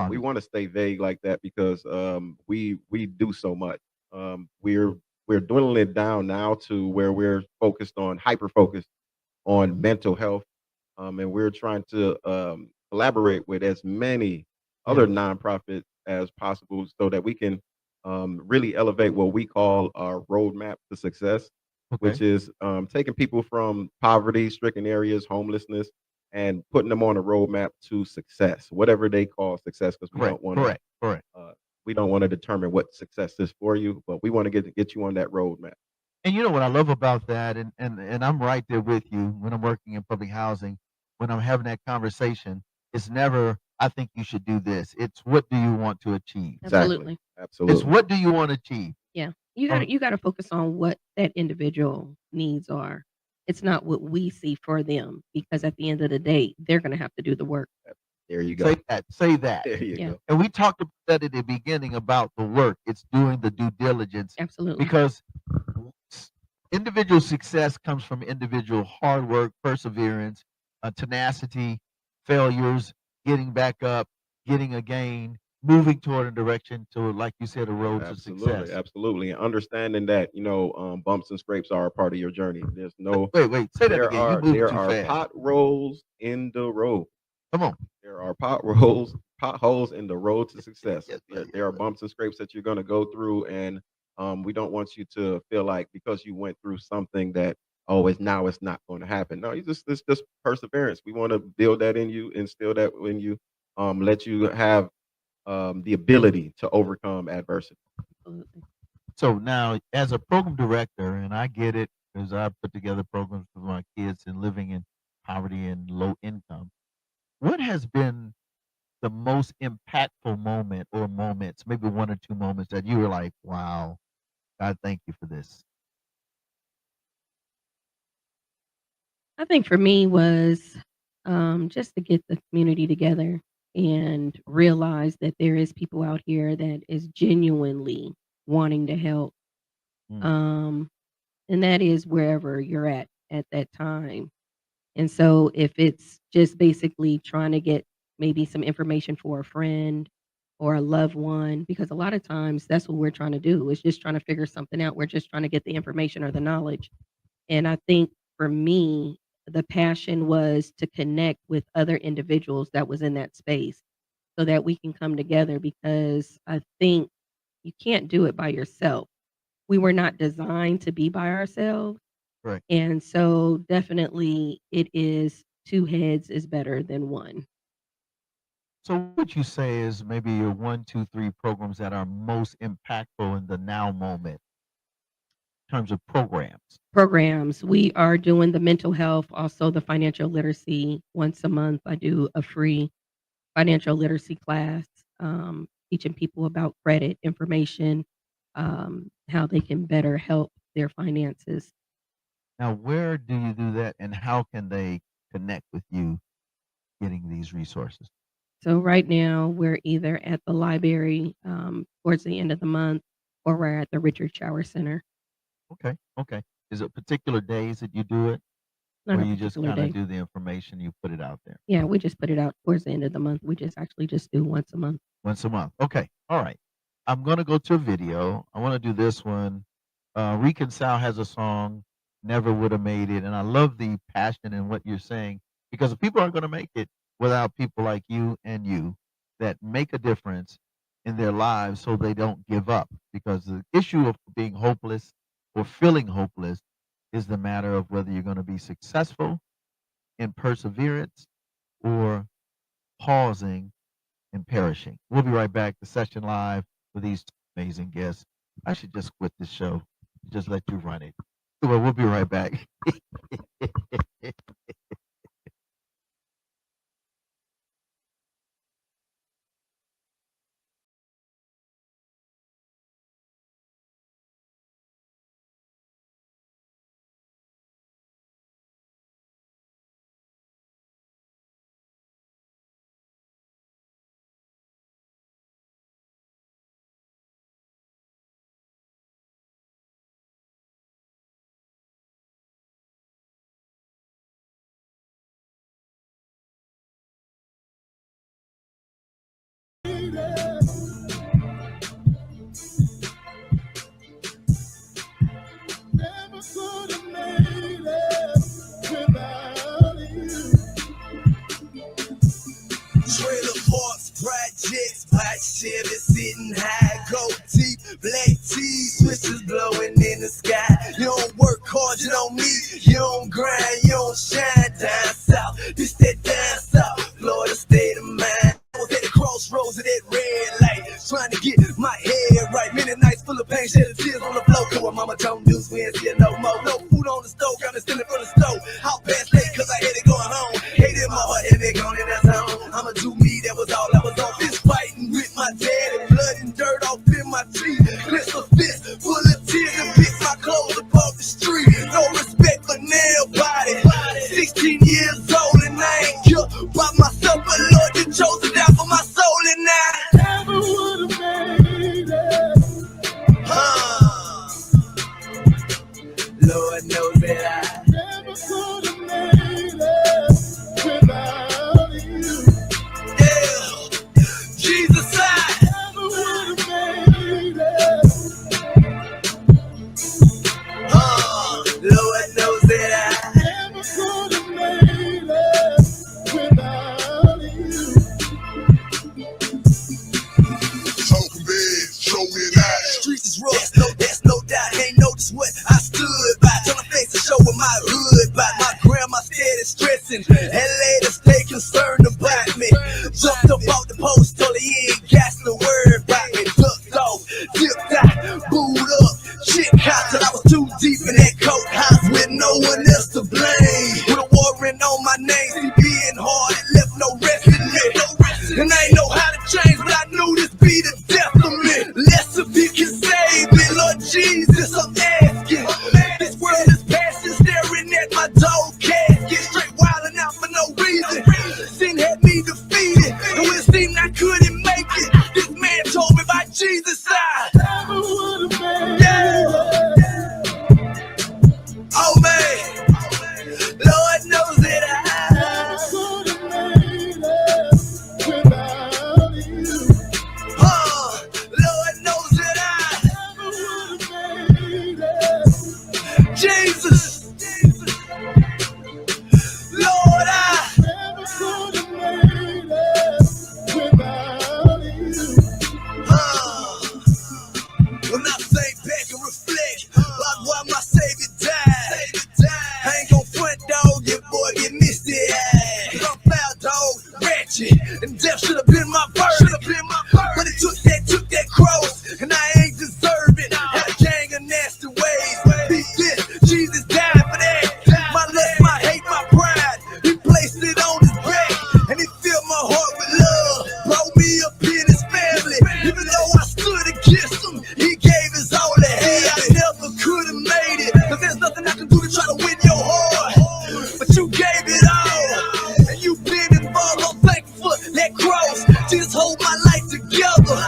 We want to stay vague like that because we do so much. We're dwindling it down now to where we're hyper-focused on mental health. And we're trying to collaborate with as many other nonprofits as possible so that we can really elevate what we call our roadmap to success, which is taking people from poverty-stricken areas, homelessness, and putting them on a roadmap to success, whatever they call success, because we don't want to determine what success is for you, but we want to get you on that roadmap. And you know what I love about that, and I'm right there with you when I'm working in public housing, when I'm having that conversation, it's never, I think you should do this. It's what do you want to achieve? Absolutely. It's Absolutely. what do you want to achieve? Yeah. You Um, gotta focus on what that individual needs are. It's not what we see for them, because at the end of the day, they're gonna have to do the work. There you go. Say that. Say that. There you Yeah. go. And we talked about that at the beginning about the work. It's doing the due diligence Absolutely. because individual success comes from individual hard work, perseverance, tenacity, failures, getting back up, getting again, moving toward a direction to, like you said, a road to Absolutely, success. absolutely, and understanding that bumps and scrapes are a part of your journey. There's no Wait, say that there again. You are moving there too are fast. potholes in the road. Come on. There are potholes in the road to success. Yes, sir. There are bumps and scrapes that you're going to go through, and we don't want you to feel like because you went through something that it's not going to happen. No, it's just perseverance. We want to build that in you, instill that in you, let you have the ability to overcome adversity. Absolutely. So now, as a program director, and I get it because I put together programs for my kids and living in poverty and low income. What has been the most impactful moment or moments, maybe one or two moments that you were like, wow, God, thank you for this? I think for me was, just to get the community together and realize that there is people out here that is genuinely wanting to help. Mm. And that is wherever you're at that time. And so if it's just basically trying to get maybe some information for a friend or a loved one, because a lot of times that's what we're trying to do, is just trying to figure something out. We're just trying to get the information or the knowledge. And I think for me, the passion was to connect with other individuals that was in that space so that we can come together, because I think you can't do it by yourself. We were not designed to be by ourselves. Right. And so definitely it is two heads is better than one. So what you say is maybe your 1, 2, 3 programs that are most impactful in the now moment in terms of programs. Programs, we are doing the mental health, also the financial literacy. Once a month, I do a free financial literacy class, teaching people about credit information, how they can better help their finances. Now, where do you do that and how can they connect with you getting these resources? So right now, we're either at the library towards the end of the month, or we're at the Richard Shower Center. Okay. Okay. Is it particular days that you do it? Not Or a you just particular kind of day. do the information, you put it out there Yeah, we just put it out towards the end of the month. We just actually just do once a month. once a month? Okay. All right. I'm going to go to a video. I want to do this one. Reconcile has a song, Never Would Have Made It. And I love the passion in what you're saying because people aren't going to make it without people like you and you that make a difference in their lives so they don't give up. Because the issue of being hopeless or feeling hopeless is the matter of whether you're going to be successful in perseverance or pausing and perishing. We'll be right back. The session live with these two amazing guests. I should just quit this show, just let you run it. Well, we'll be right back. Never could have made it without you. Trailer parks, projects, black Chevy sitting high, gold teeth, black teeth, switches blowing in the sky. You don't work hard, you don't meet, you don't grind, you don't shine. Down south, this that down south, Florida state of mind. I was at the crossroads of that red light, trying to get my head right. Many nights full of pain, shedding tears on the floor. Cause my mama told me we ain't see to steal it from the stove. How past late, cause I had it going home. Hated my heart, and it gone, and that's home. I'ma do me, that was all I was on. Fist fighting with my daddy, blood and dirt off in my teeth. Clench a fist full of tears and pick my clothes up off the street. No respect for nail body. 16 years old and I ain't killed by myself, but Lord, you chose to die for my soul, and I never would've made it. Lord knows that I never could have made it without you. Yeah, Jesus, I never would have made it. Lord knows that I never could have made it without you. Talking big, show me that. Streets is rough, that's no doubt. Ain't noticed what I stood by. Tell my face to show what my hood by. My grandma steady stressing, and later stay concerned about me. Jumped up off the post, told her he ain't got no word about me. Ducked off, dipped out, booed up, shit hot till I was too deep in that coat house with no one else to blame. With a warrant on my name, he being hard, it left no rest in me. And I ain't know how to change, but I knew this be the death of me. Less of you can save me, Lord Jesus, I'm asking. This world is passing, staring at my dog casket. Straight wilding out for no reason. Sin had me defeated, and when it seemed I couldn't make it, this man told me by Jesus I never would have made it. Oh man, Lord knows that I never could have made it without you. Lord knows that I never would have made it. Jesus, Lord, I never could have made it without you. When I think back and reflect about why my Savior died, I ain't gon' front, dog, your boy get misty eyed. Cause I'm foul, dog, ratchet, and death should have been my verdict. But it took that cross, and I ain't deserve it. Had a gang of nasty ways. Beat this, Jesus died for that. My lust, my hate, my pride, he placed it on his back, and he filled my heart with love. Brought me up in his family, even though I stood against him, he gave his all to him. I never could have made it, cause there's nothing I can do to try to win your heart. But you gave it all, and you've been involved. I'm thankful for that cross. Jesus hold my life together.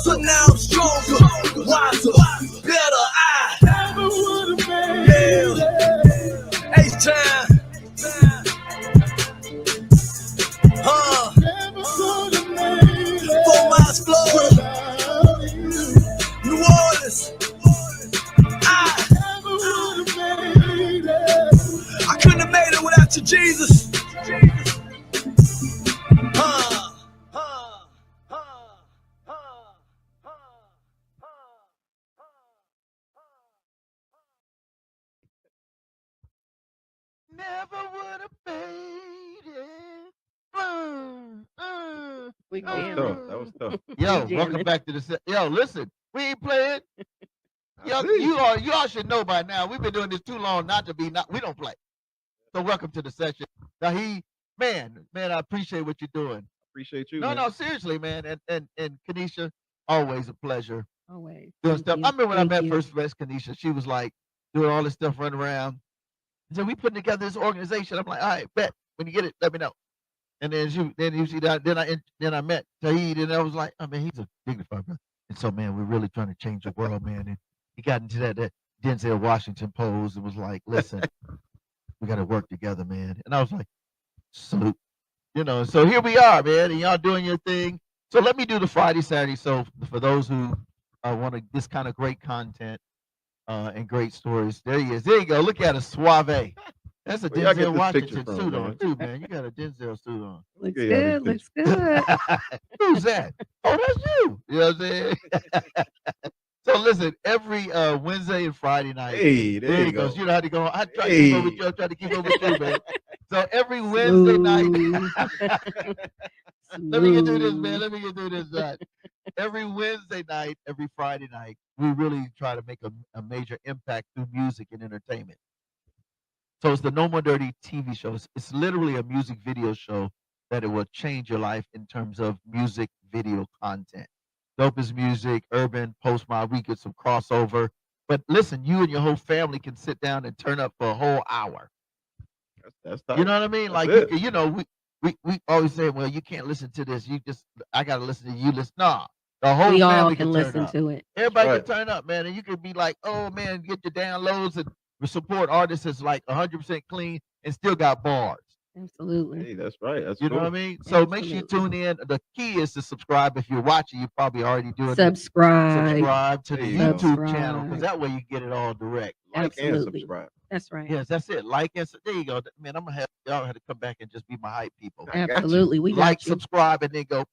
So now I'm stronger, wiser, better. I never would have made it. H.A.N.D.S. Never could have made it. 4 miles Florida, New Orleans. I never would have made it. I couldn't have made it without you, Jesus. Never would have made it. We That was jamming. tough. That was tough. Yo, welcome jamming. back to the yo. Listen, we ain't playing. I Yo, see. you all should know by now. We've been doing this too long not to be not. We don't play. So welcome to the session. Now man, I appreciate what you're doing. Appreciate you, No, man. no, seriously, man. And Kanisha, always a pleasure Always. doing Thank stuff. you. I remember when I Thank met you. first met Kanisha, she was like doing all this stuff running around. So we putting together this organization. I'm like, all right, bet. When you get it, let me know. And then then I met Tahid, and I was like, oh man, he's a dignified brother. And so, man, we're really trying to change the world, man. And he got into that Denzel Washington pose and was like, listen, we got to work together, man. And I was like, salute. So here we are, man, and y'all doing your thing. So let me do the Friday, Saturday. So for those who want this kind of great content and great stories, there he is. There you go. Look at a suave. That's a Where y'all get Denzel this picture Washington from, suit man? on too, man. You got a Denzel suit on. Looks Okay, y'all good. these Looks good. Who's that? Oh, that's you. You know what I'm saying? So listen, every Wednesday and Friday night. Hey, there There you he goes. go. You know how to go. I try to keep up with Hey. you. I try to keep up with you, man. So every Wednesday night. Let me get through this, man. Let me get through this. Every Wednesday night, every Friday night, we really try to make a major impact through music and entertainment. So it's the No More Dirty TV show. It's literally a music video show that it will change your life in terms of music video content. Dope is music, urban, post mod. We get some crossover. But listen, you and your whole family can sit down and turn up for a whole hour. That's tight. You know what I mean? That's Like it. we always say, well, you can't listen to this. I gotta listen to you. Listen, nah, the whole We all family can can turn listen up. to it. Everybody right. can turn up, man, and you can be like, oh man, get your downloads and support artists that's like 100% clean and still got bars. Absolutely. Hey, that's right. That's You know cool. what I mean? So make sure you tune in. The key is to subscribe. If you're watching, you're probably already doing it. Subscribe. Subscribe to the There you go. YouTube channel because Subscribe. that way you get it all direct. Like and Absolutely. subscribe. That's right. Yes, that's it. Like and there you go. Man, I'm gonna have y'all had to come back and just be my hype people. I got you. Absolutely. We Like, got you. subscribe, and then go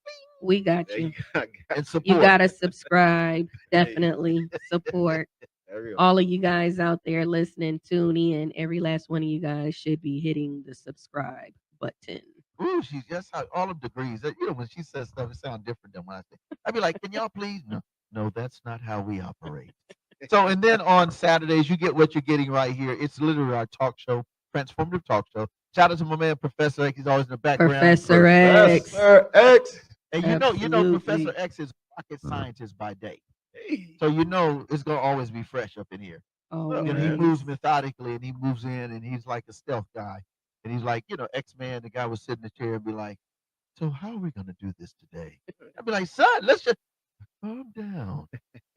We got There you. you go. and support. You gotta subscribe. Definitely support. There you go. All of you guys out there listening, tune in. Every last one of you guys should be hitting the subscribe button. Ooh, she's just all of degrees. You know, when she says stuff, it sounds different than when I say. I'd be like, can y'all please? No, that's not how we operate. So, and then on Saturdays, you get what you're getting right here. It's literally our talk show, Transformative Talk Show. Shout out to my man, Professor X. He's always in the background. Professor X. Professor X. And you know, Absolutely. Professor X is rocket scientist by day. Hey. So you know it's gonna always be fresh up in here. Oh, You know, he man. moves methodically and he moves in and he's like a stealth guy. And he's like, X-Man, the guy would sit in the chair and be like, so how are we gonna do this today? I'd be like, son, let's just calm down.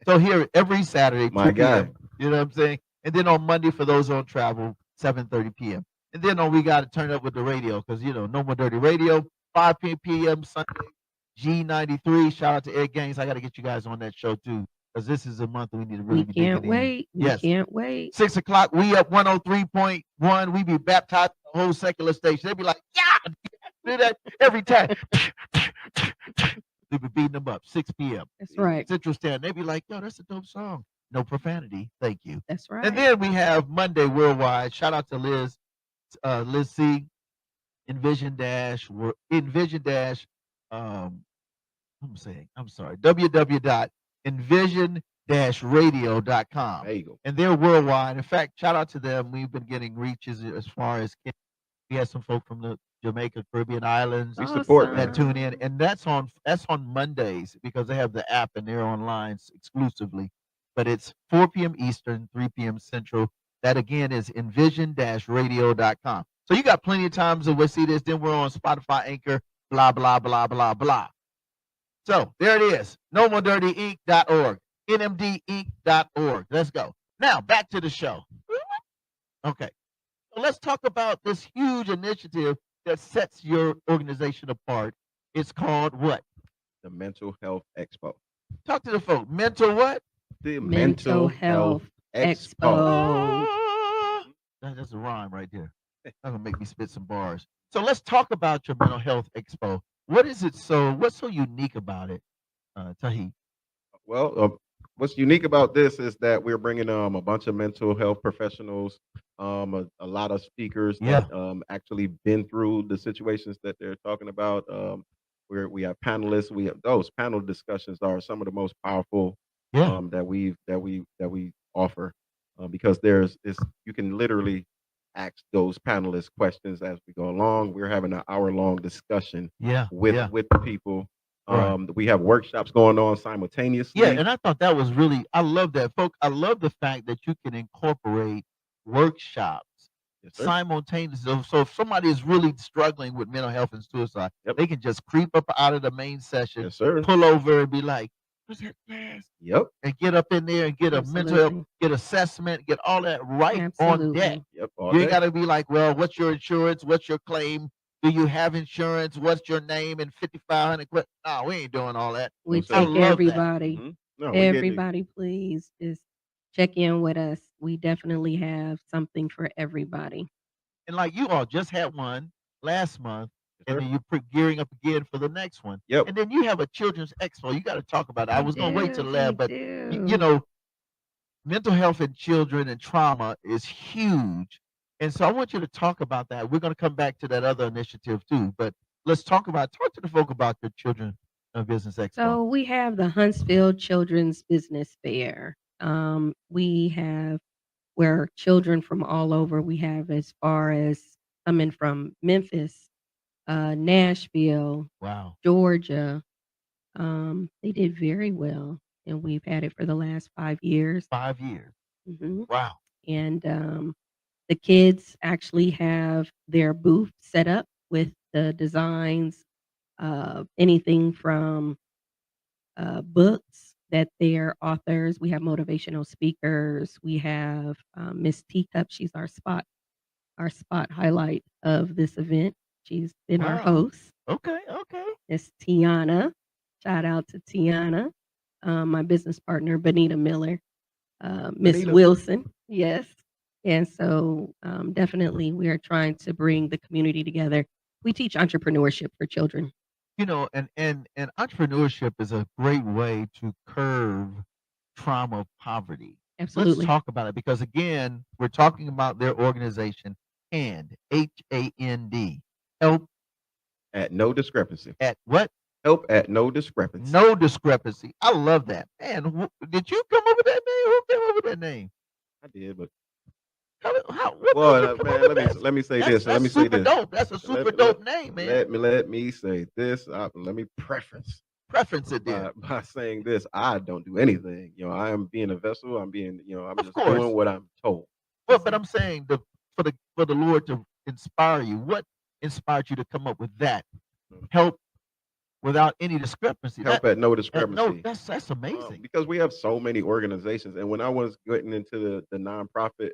So here every Saturday, My 2 guy. p.m., you know what I'm saying? And then on Monday for those on travel, 7:30 p.m. And then we got to turn up with the radio because No More Dirty Radio, 5 p.m. Sunday, G93. Shout out to Ed Gaines. I got to get you guys on that show too because this is a month we need to really We be can't digging in. wait. Yes. We can't wait. 6 o'clock, we up 103.1. We be baptized the whole secular station. They be like, yeah, do that every time. We be beating them up. 6 p.m. That's right. Central Standard. They be like, yo, that's a dope song. No profanity. Thank you. That's right. And then we have Monday Worldwide. Shout out to Liz C. Envision Dash. I'm sorry. www.envision-radio.com. There you go. And they're worldwide. In fact, shout out to them. We've been getting reaches as far as we had some folk from the Jamaica, Caribbean islands We support, that man. tune in, and that's on Mondays because they have the app and they're online exclusively. But it's 4 p.m. Eastern, 3 p.m. Central. That again is envision-radio.com. So you got plenty of times to see this. Then we're on Spotify, Anchor, blah blah blah blah blah. So there it is. NoMoreDirtyInc.org. NMDinc.org. Let's go. Now back to the show. Okay. So let's talk about this huge initiative that sets your organization apart. It's called what? The Mental Health Expo. Talk to the folk. Mental what? The Mental Health Expo. That's a rhyme right there. That's gonna make me spit some bars. So let's talk about your Mental Health Expo. What is it? What's so unique about it, Tahi? Well, what's unique about this is that we're bringing a bunch of mental health professionals, a lot of speakers that actually been through the situations that they're talking about. We have panelists. We have those panel discussions are some of the most powerful that we offer because you can literally ask those panelists questions as we go along. We're having an hour-long discussion with the people. We have workshops going on simultaneously. Yeah, and I thought that was I love that, folks. I love the fact that you can incorporate workshops simultaneously. So if somebody is really struggling with mental health and suicide, they can just creep up out of the main session, pull over and be like, where's that class? And get up in there and get a mental health, get assessment, get all that on deck. You ain't got to be like, well, what's your insurance? What's your claim? Do you have insurance? What's your name? And 5,500. No, we ain't doing all that. We take everybody. No, everybody, please just check in with us. We definitely have something for everybody. And like you all just had one last month, and then you're gearing up again for the next one. And then you have a children's expo. You got to talk about it. I was going to wait till the lab, but mental health in children and trauma is huge. And so I want you to talk about that. We're going to come back to that other initiative too, but let's talk to the folk about the Children Business Expo. So we have the Huntsville Children's Business Fair. We have where children from all over, we have as far as coming from Memphis, Nashville, Wow. Georgia. They did very well, and we've had it for the last 5 years. 5 years. Mhm. Wow. And the kids actually have their booth set up with the designs, anything from books that their authors. We have motivational speakers. We have Miss Teacup. She's our spot highlight of this event. She's been our Wow. host. Okay. Okay. Miss Tiana. Shout out to Tiana, my business partner, Benita Miller, Miss Benita. Wilson. Yes. And so definitely we are trying to bring the community together. We teach entrepreneurship for children. You know, and entrepreneurship is a great way to curb trauma, poverty. Let's Absolutely. talk about it because again, we're talking about their organization, H.A.N.D, H-A.N.D. Help At no discrepancy. at what? Help at no discrepancy. No discrepancy. I love that. Man, did you come up with that name? Who came up with that name? I did, but What well, made you come man, up with that? let me say That's, this. Let me that's say super this. dope. That's a super dope name, man. Let me say this. Let me preference It there. by saying this. I don't do anything. You know, I am being a vessel. I'm being, I'm Of just course. doing what I'm told. But I'm saying for the Lord to inspire you. What inspired you to come up with that? Help without any discrepancy. Help at no discrepancy. That's amazing. Because we have so many organizations, and when I was getting into the nonprofit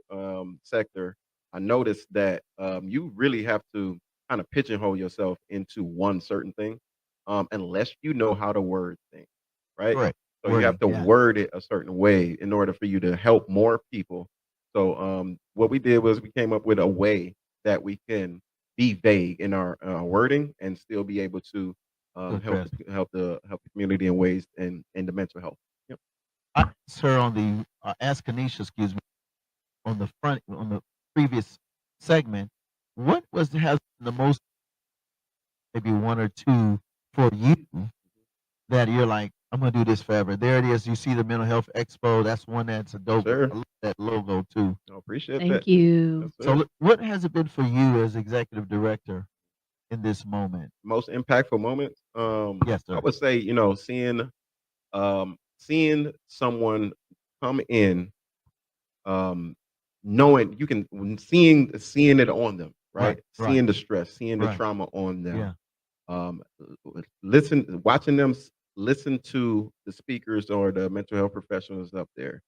sector, I noticed that you really have to kind of pigeonhole yourself into one certain thing, unless you know how to word things, right? Correct. So you have to Wording, yeah. word it a certain way in order for you to help more people. So what we did was we came up with a way that we can be vague in our wording and still be able to help the community in ways and in the mental health. Yep. I asked her on the Ask Kanisha, excuse me, on the previous segment, what has the most, maybe one or two for you that you're like, I'm gonna do this forever. There it is. You see the Mental Health Expo. That's one that's a dope. Sure. I love that logo too. I appreciate that. Thank you. Yes, So sir. what has it been for you as executive director in this moment? Most impactful moments. Yes, sir. I would say, seeing someone come in, knowing you can seeing it on them, right? Seeing the stress, seeing the trauma on them. Watching them listen to the speakers or the mental health professionals up there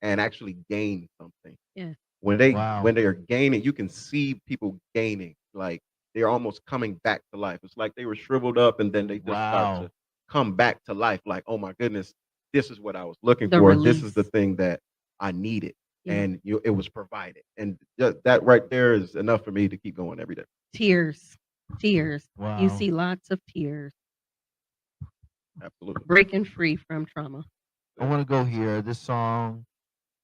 and actually gain something. Yeah. When they're gaining, you can see people gaining, like they're almost coming back to life. It's like they were shriveled up and then they just start to come back to life. Like, oh my goodness, this is what I was looking for. Release. This is the thing that I needed. Yeah. And it was provided. And that right there is enough for me to keep going every day. Tears. Wow. You see lots of tears. Absolutely. Breaking free from trauma. I want to go here. This song,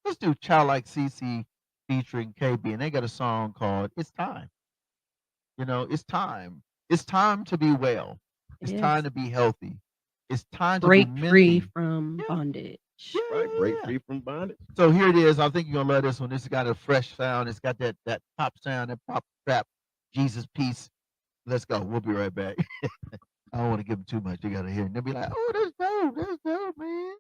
let's do Childlike CC featuring KB, and they got a song called "It's Time." It's time. It's time to be well. It's time to be healthy. It's time to break be free from bondage. Yeah. Right, break free from bondage. So here it is. I think you're gonna love this one. This has got a fresh sound. It's got that pop sound, that pop trap, Jesus peace. Let's go. We'll be right back. I don't want to give them too much. You gotta hear it. They'll be like, "Oh, that's dope, man."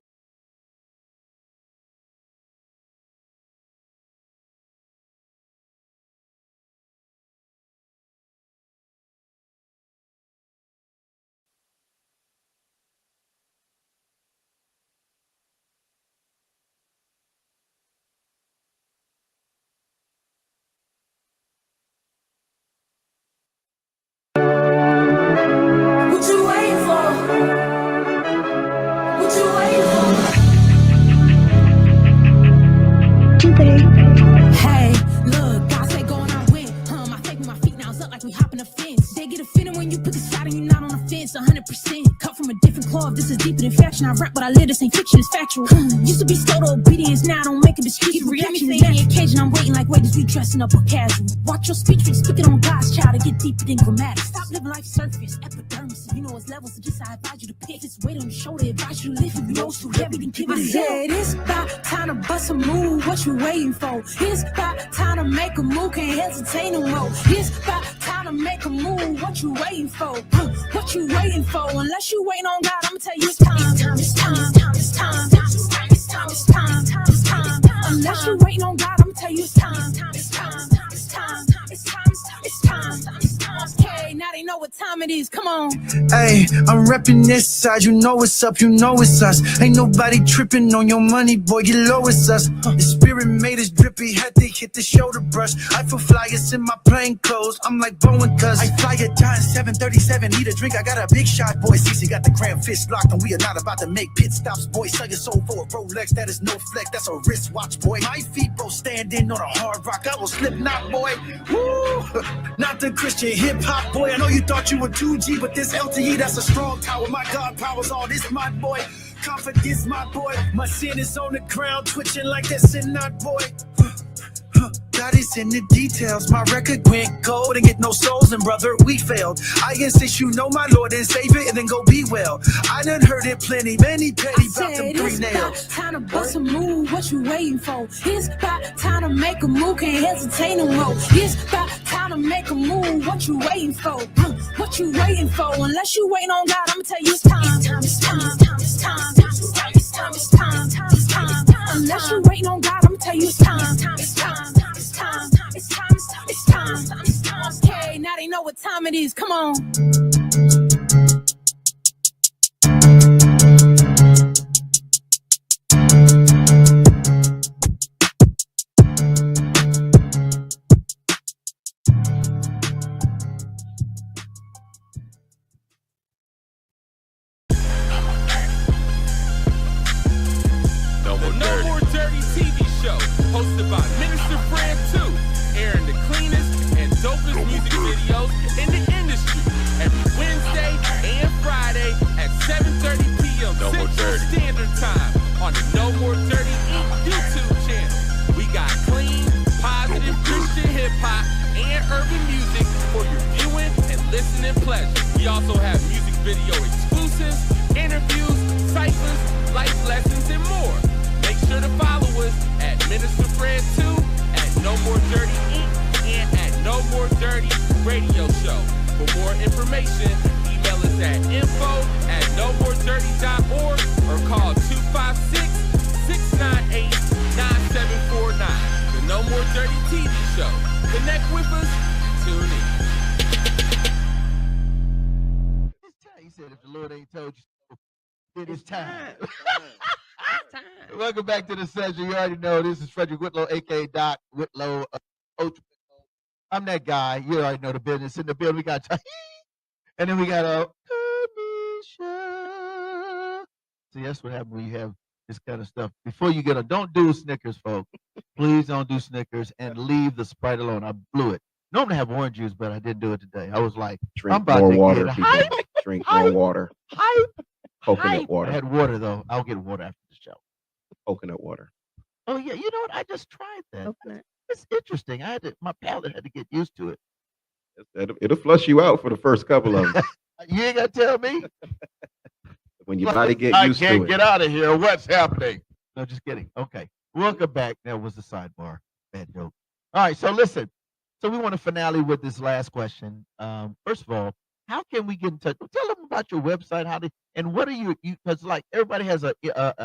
What you waiting for? What you waiting for? Hey, look, God say go and I win. I take my feet now, it's up like we hopping a fence. They get a feeling when you put the shot and you're not on the fence. 100% cut from a different cloth, this is deeper than fashion. I rap what I live, this ain't fiction, it's factual. Used to be slow to obedience, now I don't make a excuse for reaction. In any occasion, I'm waiting like, wait, is we dressing up or casual? Watch your speech, we speaking on God's child to get deeper than grammatics. Stop living life surface, epidermis. You know it's levels, so just I advise you to pick. This weight on your shoulder, advise you to lift. If you know it's too heavy, then give it a zero. It's about time to bust a move, what you waiting for? It's about time to make a move, can't hesitate no more. It's about time to make a move, what you waiting for? What you waiting for? Unless you waiting on God, I'ma tell you it's time. It's time, it's time, it's time, it's time, it's time, it's time, it's time. Unless you waiting on God, I'ma tell you it's time. It's time, it's time, it's time, it's time, it's time. Okay, now they know what time it is. Come on. Hey, I'm repping this side, you know what's up, you know it's us. Ain't nobody tripping on your money, boy, get low, it's us. The spirit made us drippy, had to hit the shoulder brush. I feel flyers in my plain clothes, I'm like Bowen cuz. I fly a John 737, need a drink, I got a big shot, boy. CC got the cram fist locked, and we are not about to make pit stops, boy. Sell your soul for a Rolex, that is no flex, that's a wristwatch, boy. My feet both standing on a hard rock, I will slip not, boy. Woo! Not the Christian hip-hop, boy. I know you thought you were 2G, but this LTE, that's a strong tower. My God powers all this, my boy. Confidence, my boy. My sin is on the ground, twitching like that sin not, boy. God is in the details. My record went gold and get no souls, and brother, we failed. I insist you know my Lord and Savior, and then go be well. I done heard it plenty, many petty about them 3 nails. It's time to bust a move, what you waiting for? It's about time to make a move, can't hesitate no more. It's about time to make a move, what you waiting for? What you waiting for? Unless you waiting on God, I'ma tell you it's time. It's time, it's time, it's time, it's time, it's time, it's time, it's time. Unless you waiting on God, I'ma tell you it's time. It's time, it's time, it's time, it's time, it's time. Okay, now they know what time it is. Come on. The No More Dirty TV show, hosted by Minister Fred 2, airing the cleanest and dopest music videos in the industry every Wednesday and Friday at 7:30 p.m. Central Standard Time on the No More Dirty Inc. YouTube channel. We got clean, positive Christian hip hop and urban music for your viewing and listening pleasure. We also have music video exclusives, interviews, ciphers, life lessons, and more. Make sure to follow us at Minister Fred 2, at No More Dirty Inc., and at No More Dirty Radio Show. For more information, email us at info@nomoredirty.org or call 256-698-9749. The No More Dirty TV show. Connect with us, tune in. It's time. He said, if the Lord ain't told you so, then it's time. Welcome back to the session. You already know this is Frederick Whitlow, aka Doc Whitlow, Coach Whitlow. I'm that guy. You already know the business. In the building, we got and then we got Kamisha. See, that's what happens when you have this kind of stuff. Before you get on, don't do Snickers, folks. Please don't do Snickers and leave the Sprite alone. I blew it. Normally I have orange juice, but I didn't do it today. I was like, Drink I'm about more to water, get people. hype. Drink Hype. more water. Hype. Coconut Hype. water. I had water though. I'll get water after the show. Coconut water. Oh yeah, you know what? I just tried that. Coconut. It's interesting. My palate had to get used to it. It'll flush you out for the first couple of them. You ain't gotta tell me. When your body get I used to can't it. get out of here. What's happening? No, just kidding. Okay. Welcome back. That was the sidebar. Bad joke. All right. So listen. So we want to finale with this last question. First of all, how can we get in touch? Tell them about your website. And what are you? Because like everybody has a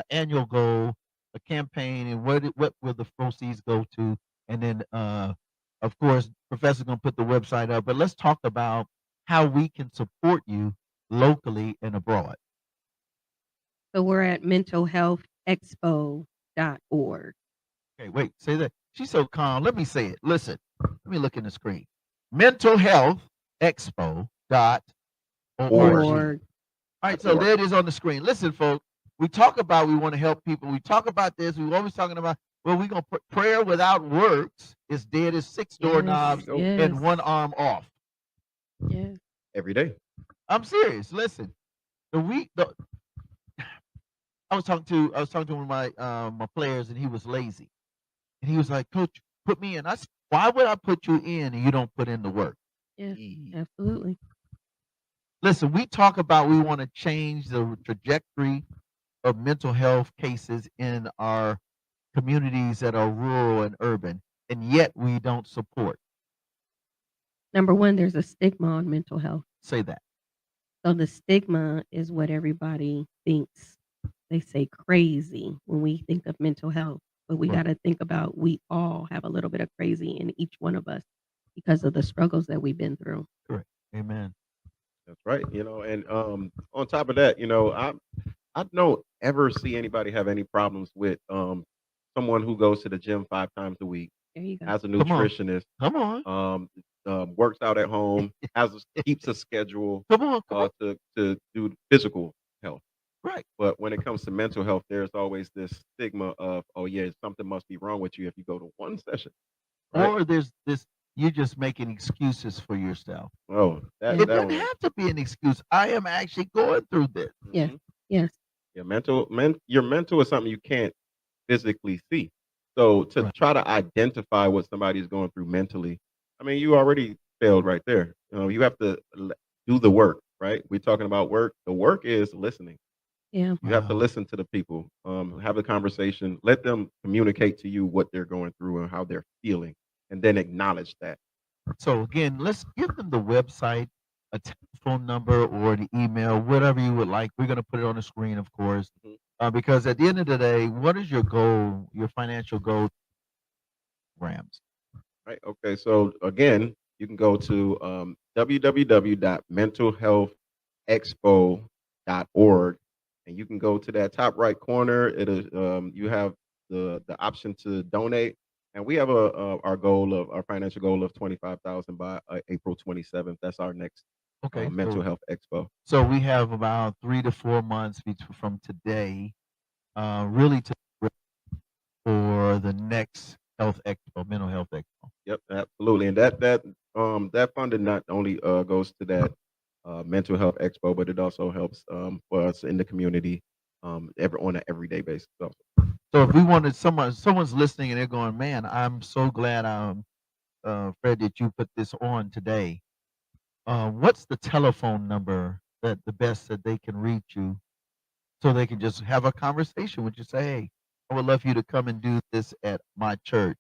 annual goal, a campaign, and what will the proceeds go to? And then, of course, Professor's gonna put the website up. But let's talk about how we can support you locally and abroad. So we're at mentalhealthexpo.org. Okay, wait, say that. She's so calm. Let me say it. Listen, let me look in the screen. Mentalhealthexpo.org. Org. All right, so there it is on the screen. Listen, folks, we talk about we want to help people. We talk about this. We're always talking about, well, we're going to prayer without works is dead as 6 doorknobs and 1 arm off. Yes. Every day. I'm serious. Listen, I was talking to one of my players, and he was lazy, and he was like, "Coach, put me in." I said, "Why would I put you in and you don't put in the work?" Yeah, absolutely. Listen, we talk about we want to change the trajectory of mental health cases in our communities that are rural and urban, and yet we don't support. Number one, there's a stigma on mental health. Say that. So the stigma is what everybody thinks. They say crazy when we think of mental health, but we Right. got to think about we all have a little bit of crazy in each one of us because of the struggles that we've been through. Correct. Amen. That's right. And on top of that, I don't ever see anybody have any problems with someone who goes to the gym 5 times a week, There you go. has a Come on. nutritionist, Come on. works out at home, keeps a schedule Come on. Come on. to do physical health. Right. But when it comes to mental health, there's always this stigma of, oh yeah, something must be wrong with you if you go to one session, right? Or there's this, you're just making excuses for yourself. Oh, that Yeah. It that doesn't one. have to be an excuse. I am actually going through this. Yeah. Mhm. Yes. Your mental is something you can't physically see. So to Right. try to identify what somebody's going through mentally, I mean, you already failed right there. You have to do the work, right? We're talking about work. The work is listening. Yeah. You have to Wow. listen to the people, have a conversation, let them communicate to you what they're going through and how they're feeling, and then acknowledge that. So again, let's give them the website, a telephone number, or the email, whatever you would like. We're going to put it on the screen, of course, Mhm. because at the end of the day, what is your goal, your financial goal programs? Right. Okay. So again, you can go to www.mentalhealthexpo.org, and you can go to that top right corner. It is you have the option to donate, and we have our financial goal of 25,000 by April 27th. That's our next Okay, mental health expo. so we have about 3 to 4 months from today, really to for the next health expo, mental health expo. Yep, absolutely. And that funding not only goes to that mental health expo, but it also helps for us in the community on an everyday basis. So if we wanted someone's listening and they're going, man, I'm so glad Fred, that you put this on today. What's the telephone number that the best that they can reach you so they can just have a conversation with you? Say, hey, I would love for you to come and do this at my church,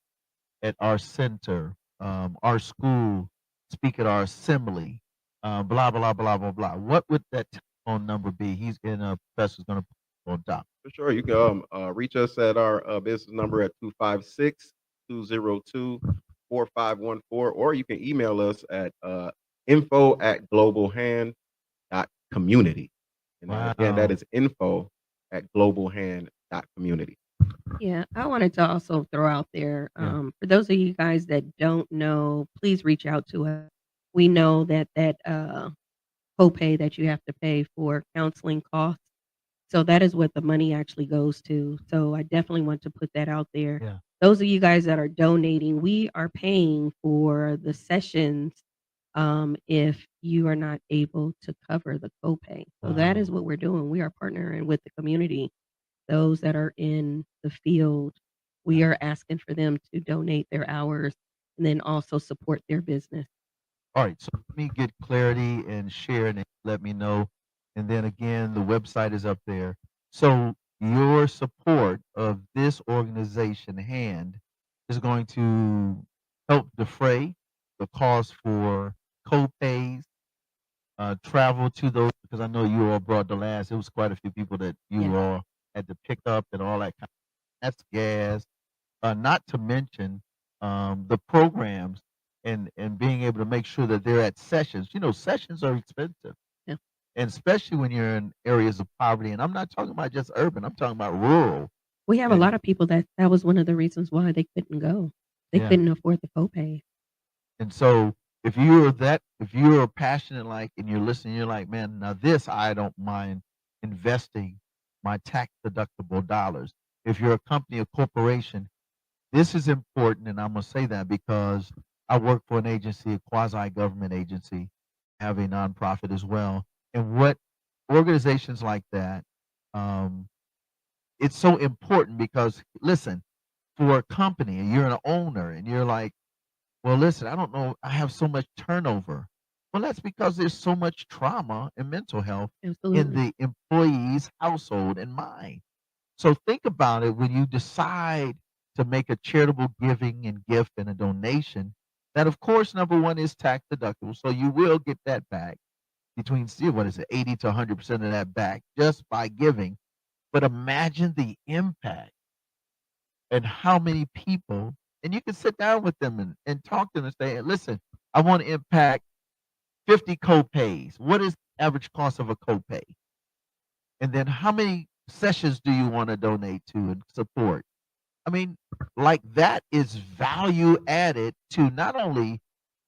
at our center, our school, speak at our assembly, blah, blah, blah, blah, blah. What would that telephone number be? He's in a professor's going to put it on top. For sure, you can reach us at our business number at 256-202-4514, or you can email us at info@globalhand.community. And again, that Wow. is info@globalhand.community. Yeah. I wanted to also throw out there, Yeah. for those of you guys that don't know, please reach out to us. We know that copay that you have to pay for counseling costs. So that is what the money actually goes to. So I definitely want to put that out there. Yeah. Those of you guys that are donating, we are paying for the sessions if you are not able to cover the copay. So that is Wow. what we're doing. We are partnering with the community. Those that are in the field, we are asking for them to donate their hours and then also support their business. All right, so let me get clarity and share and let me know. And then again, the website is up there. So your support of this organization, HAND, is going to help defray the cost for co-pays, travel to those, because I know you all brought the last, it was quite a few people that you Yeah. all had to pick up and all that kind of, that's gas. Not to mention the programs and being able to make sure that they're at sessions. You know, sessions are expensive, Yeah. and especially when you're in areas of poverty. And I'm not talking about just urban. I'm talking about rural. We have a And lot of people that was one of the reasons why they couldn't go. They yeah, couldn't afford the copay. and so if you're passionate like and you're listening, you're like, man, now this I don't mind investing my tax deductible dollars. If you're a company, a corporation, this is important, and I'm gonna say that because I work for an agency, a quasi-government agency, have a nonprofit as well. And what organizations like that, um, it's so important because listen, for a company, and you're an owner, and you're like, well, listen, I don't know, I have so much turnover. Well, that's because there's so much trauma and mental health in Absolutely. the employee's household and mind. So think about it when you decide to make a charitable giving and gift and a donation. That, of course, number one is tax deductible, so you will get that back between what is it, 80 to 100% of that back just by giving. But imagine the impact and how many people, and you can sit down with them and talk to them and say, listen, I want to impact 50 co-pays. What is the average cost of a copay? And then how many sessions do you want to donate to and support? I mean, like that is value added to not only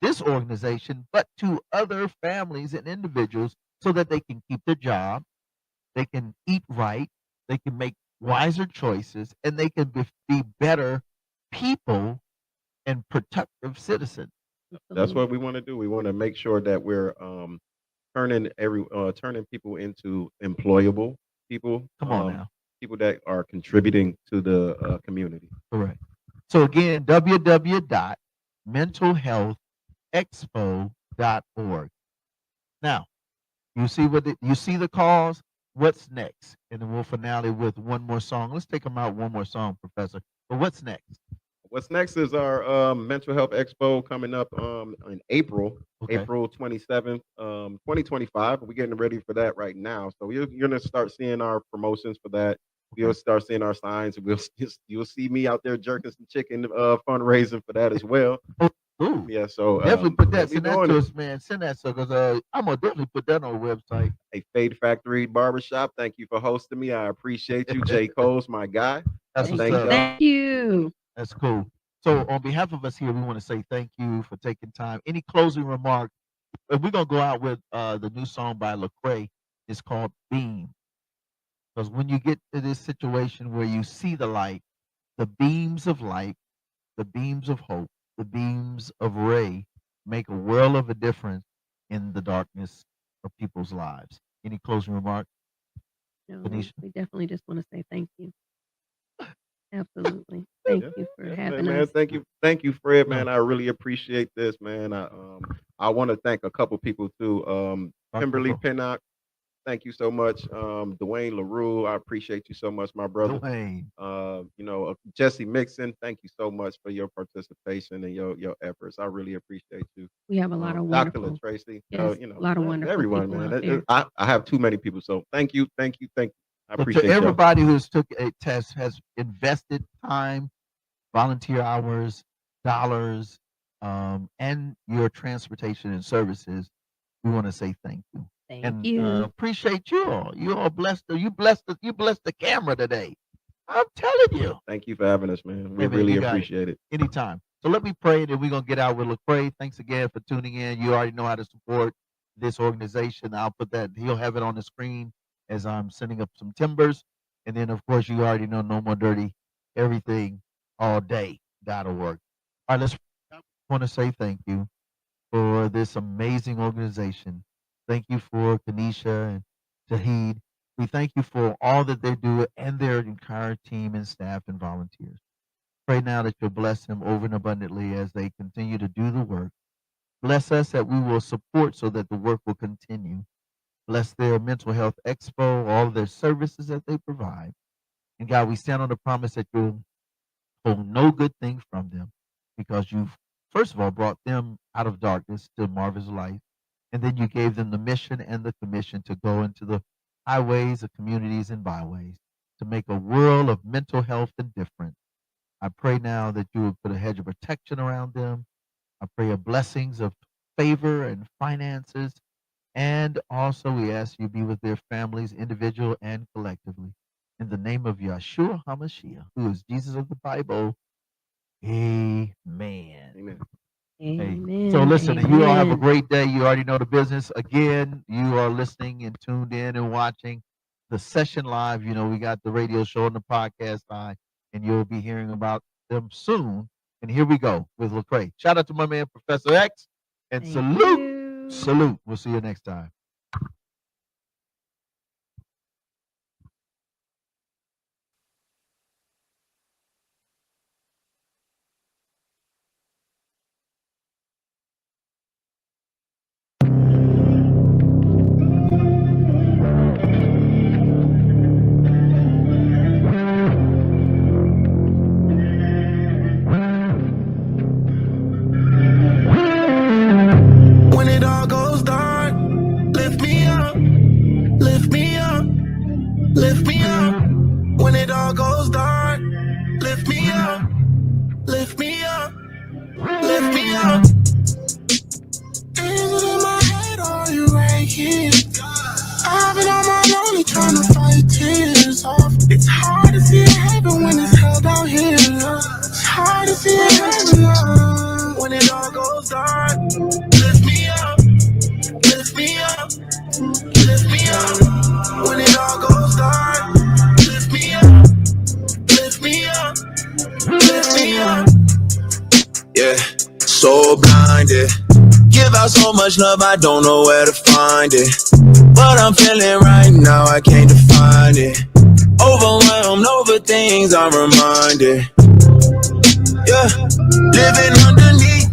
this organization, but to other families and individuals so that they can keep their job, they can eat right, they can make wiser choices, and they can be better people and productive citizens. That's Absolutely. what we want to do. We want to make sure that we're turning people into employable people, Come on now. people that are contributing to the community. Correct. So again, www.mentalhealthexpo.org. Now, you see the cause. What's next? And then we'll finale with one more song. Let's take them out one more song, Professor. But what's next? What's next is our mental health expo coming up in April, Okay. April 27th, 2025. We're getting ready for that right now. So you're going to start seeing our promotions for that. You'll start seeing our signs. You'll see me out there jerking some chicken fundraising for that as well. Ooh, Yeah, so definitely put that. we Send that doing to it. us, man. Send that so because I'm gonna definitely put that on the website. A Fade Factory Barbershop. Thank you for hosting me. I appreciate you. J. Cole's my guy. That's what's Thank up. y'all. Thank you. That's cool. So on behalf of us here, we want to say thank you for taking time. Any closing remarks? We're gonna go out with the new song by Lecrae. It's called Beam. Because when you get to this situation where you see the light, the beams of light, the beams of hope, the beams of ray make a world of a difference in the darkness of people's lives. Any closing remarks, No, Tanisha? we definitely just want to say thank you. Absolutely. Thank Yeah, you for yeah, having man, us. thank you, Fred, No. man. I really appreciate this, man. I want to thank a couple people too. Kimberly Dr. Pinnock, thank you so much. Dwayne LaRue, I appreciate you so much, my brother. Dwayne. Jesse Mixon, thank you so much for your participation and your efforts. I really appreciate you. We have a lot of Dr. wonderful, LaTracy, yes, a lot of wonderful everyone, people man. out there. I have too many people, so thank you. I So to appreciate y'all. everybody who's took a test, has invested time, volunteer hours, dollars, and your transportation and services, we want to say thank you. Thank And you. appreciate you all. You all blessed. You blessed the camera today. I'm telling you. Thank you for having us, man. We Hey, man, really you got it. appreciate it. Anytime. So let me pray, and then we're gonna get out with Lecrae. Thanks again for tuning in. You already know how to support this organization. I'll put that. He'll have it on the screen as I'm sending up some timbers, and then of course you already know No More Dirty Everything All Day. .org. All right, let's. I want to say thank you for this amazing organization. Thank you for Kanisha and Shahid. We thank you for all that they do and their entire team and staff and volunteers. Pray now that you'll bless them over and abundantly as they continue to do the work. Bless us that we will support so that the work will continue. Bless their mental health expo, all of their services that they provide. And God, we stand on the promise that you'll hold no good thing from them because you've, first of all, brought them out of darkness to marvelous light. And then you gave them the mission and the commission to go into the highways, the communities, and byways to make a world of mental health and difference. I pray now that you would put a hedge of protection around them. I pray a blessings of favor and finances. And also we ask you be with their families, individual and collectively. In the name of Yeshua HaMashiach, who is Jesus of the Bible. Amen. Amen. Hey, Amen. so listen, you all have a Amen. great day. You already know the business. Again, you are listening and tuned in and watching the session live. You know, we got the radio show and the podcast side, and you'll be hearing about them soon. And here we go with Lecrae. Shout out to my man, Professor X, and Thank salute, you. salute. We'll see you next time. much love, I don't know where to find it. What I'm feeling right now, I can't define it. Overwhelmed over things I'm reminded. Yeah, living underneath.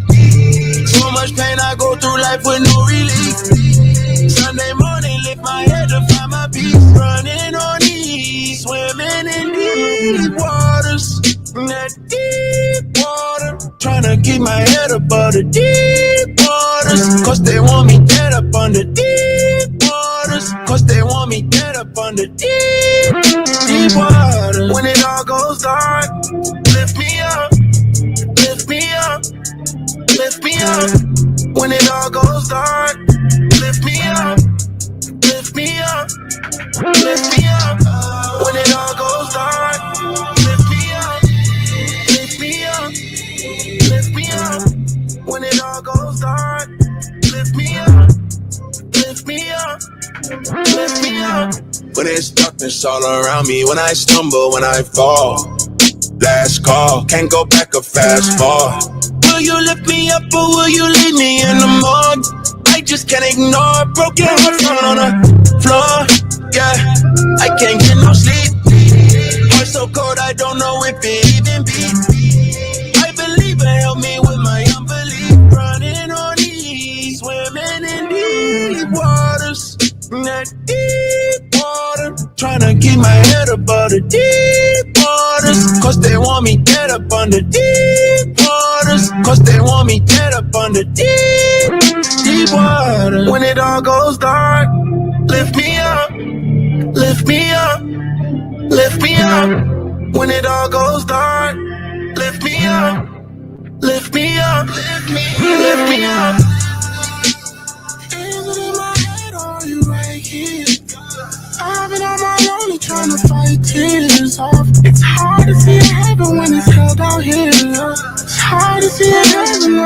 So much pain, I go through life with no relief. Sunday morning, lift my head to find my peace. Running on E, swimming in deep waters. That deep water, trying to keep my head above the deep waters. Cause they want me dead up under deep waters. Cause they want me dead up under deep waters. When it all goes dark, lift me up, lift me up, lift me up. When it all goes dark, lift me up, lift me up, lift me up. When it all goes dark, lift me up, lift me up, lift me up. When it all goes dark, lift me up, lift me up, lift me up. When it's darkness all around me, when I stumble, when I fall. Last call, can't go back or fast forward. Will you lift me up or will you leave me in the morgue? I just can't ignore broken hearts on the floor. Yeah, I can't get no sleep. Heart so cold, I don't know if it even beats. I believe it help me with my unbelief. Running on E, swimming in deep waters. That deep water, trying to keep my head above the deep waters. Cause they want me dead up under deep waters. Cause they want me dead up under deep water. When it all goes dark, lift me up, lift me up, lift me up. When it all goes dark, lift me up, lift me up, lift me up. Is it in my head or are you right here? I've been on my own trying to fight tears off. It's hard to see a heaven when it's held out here. It's hard to see a heaven.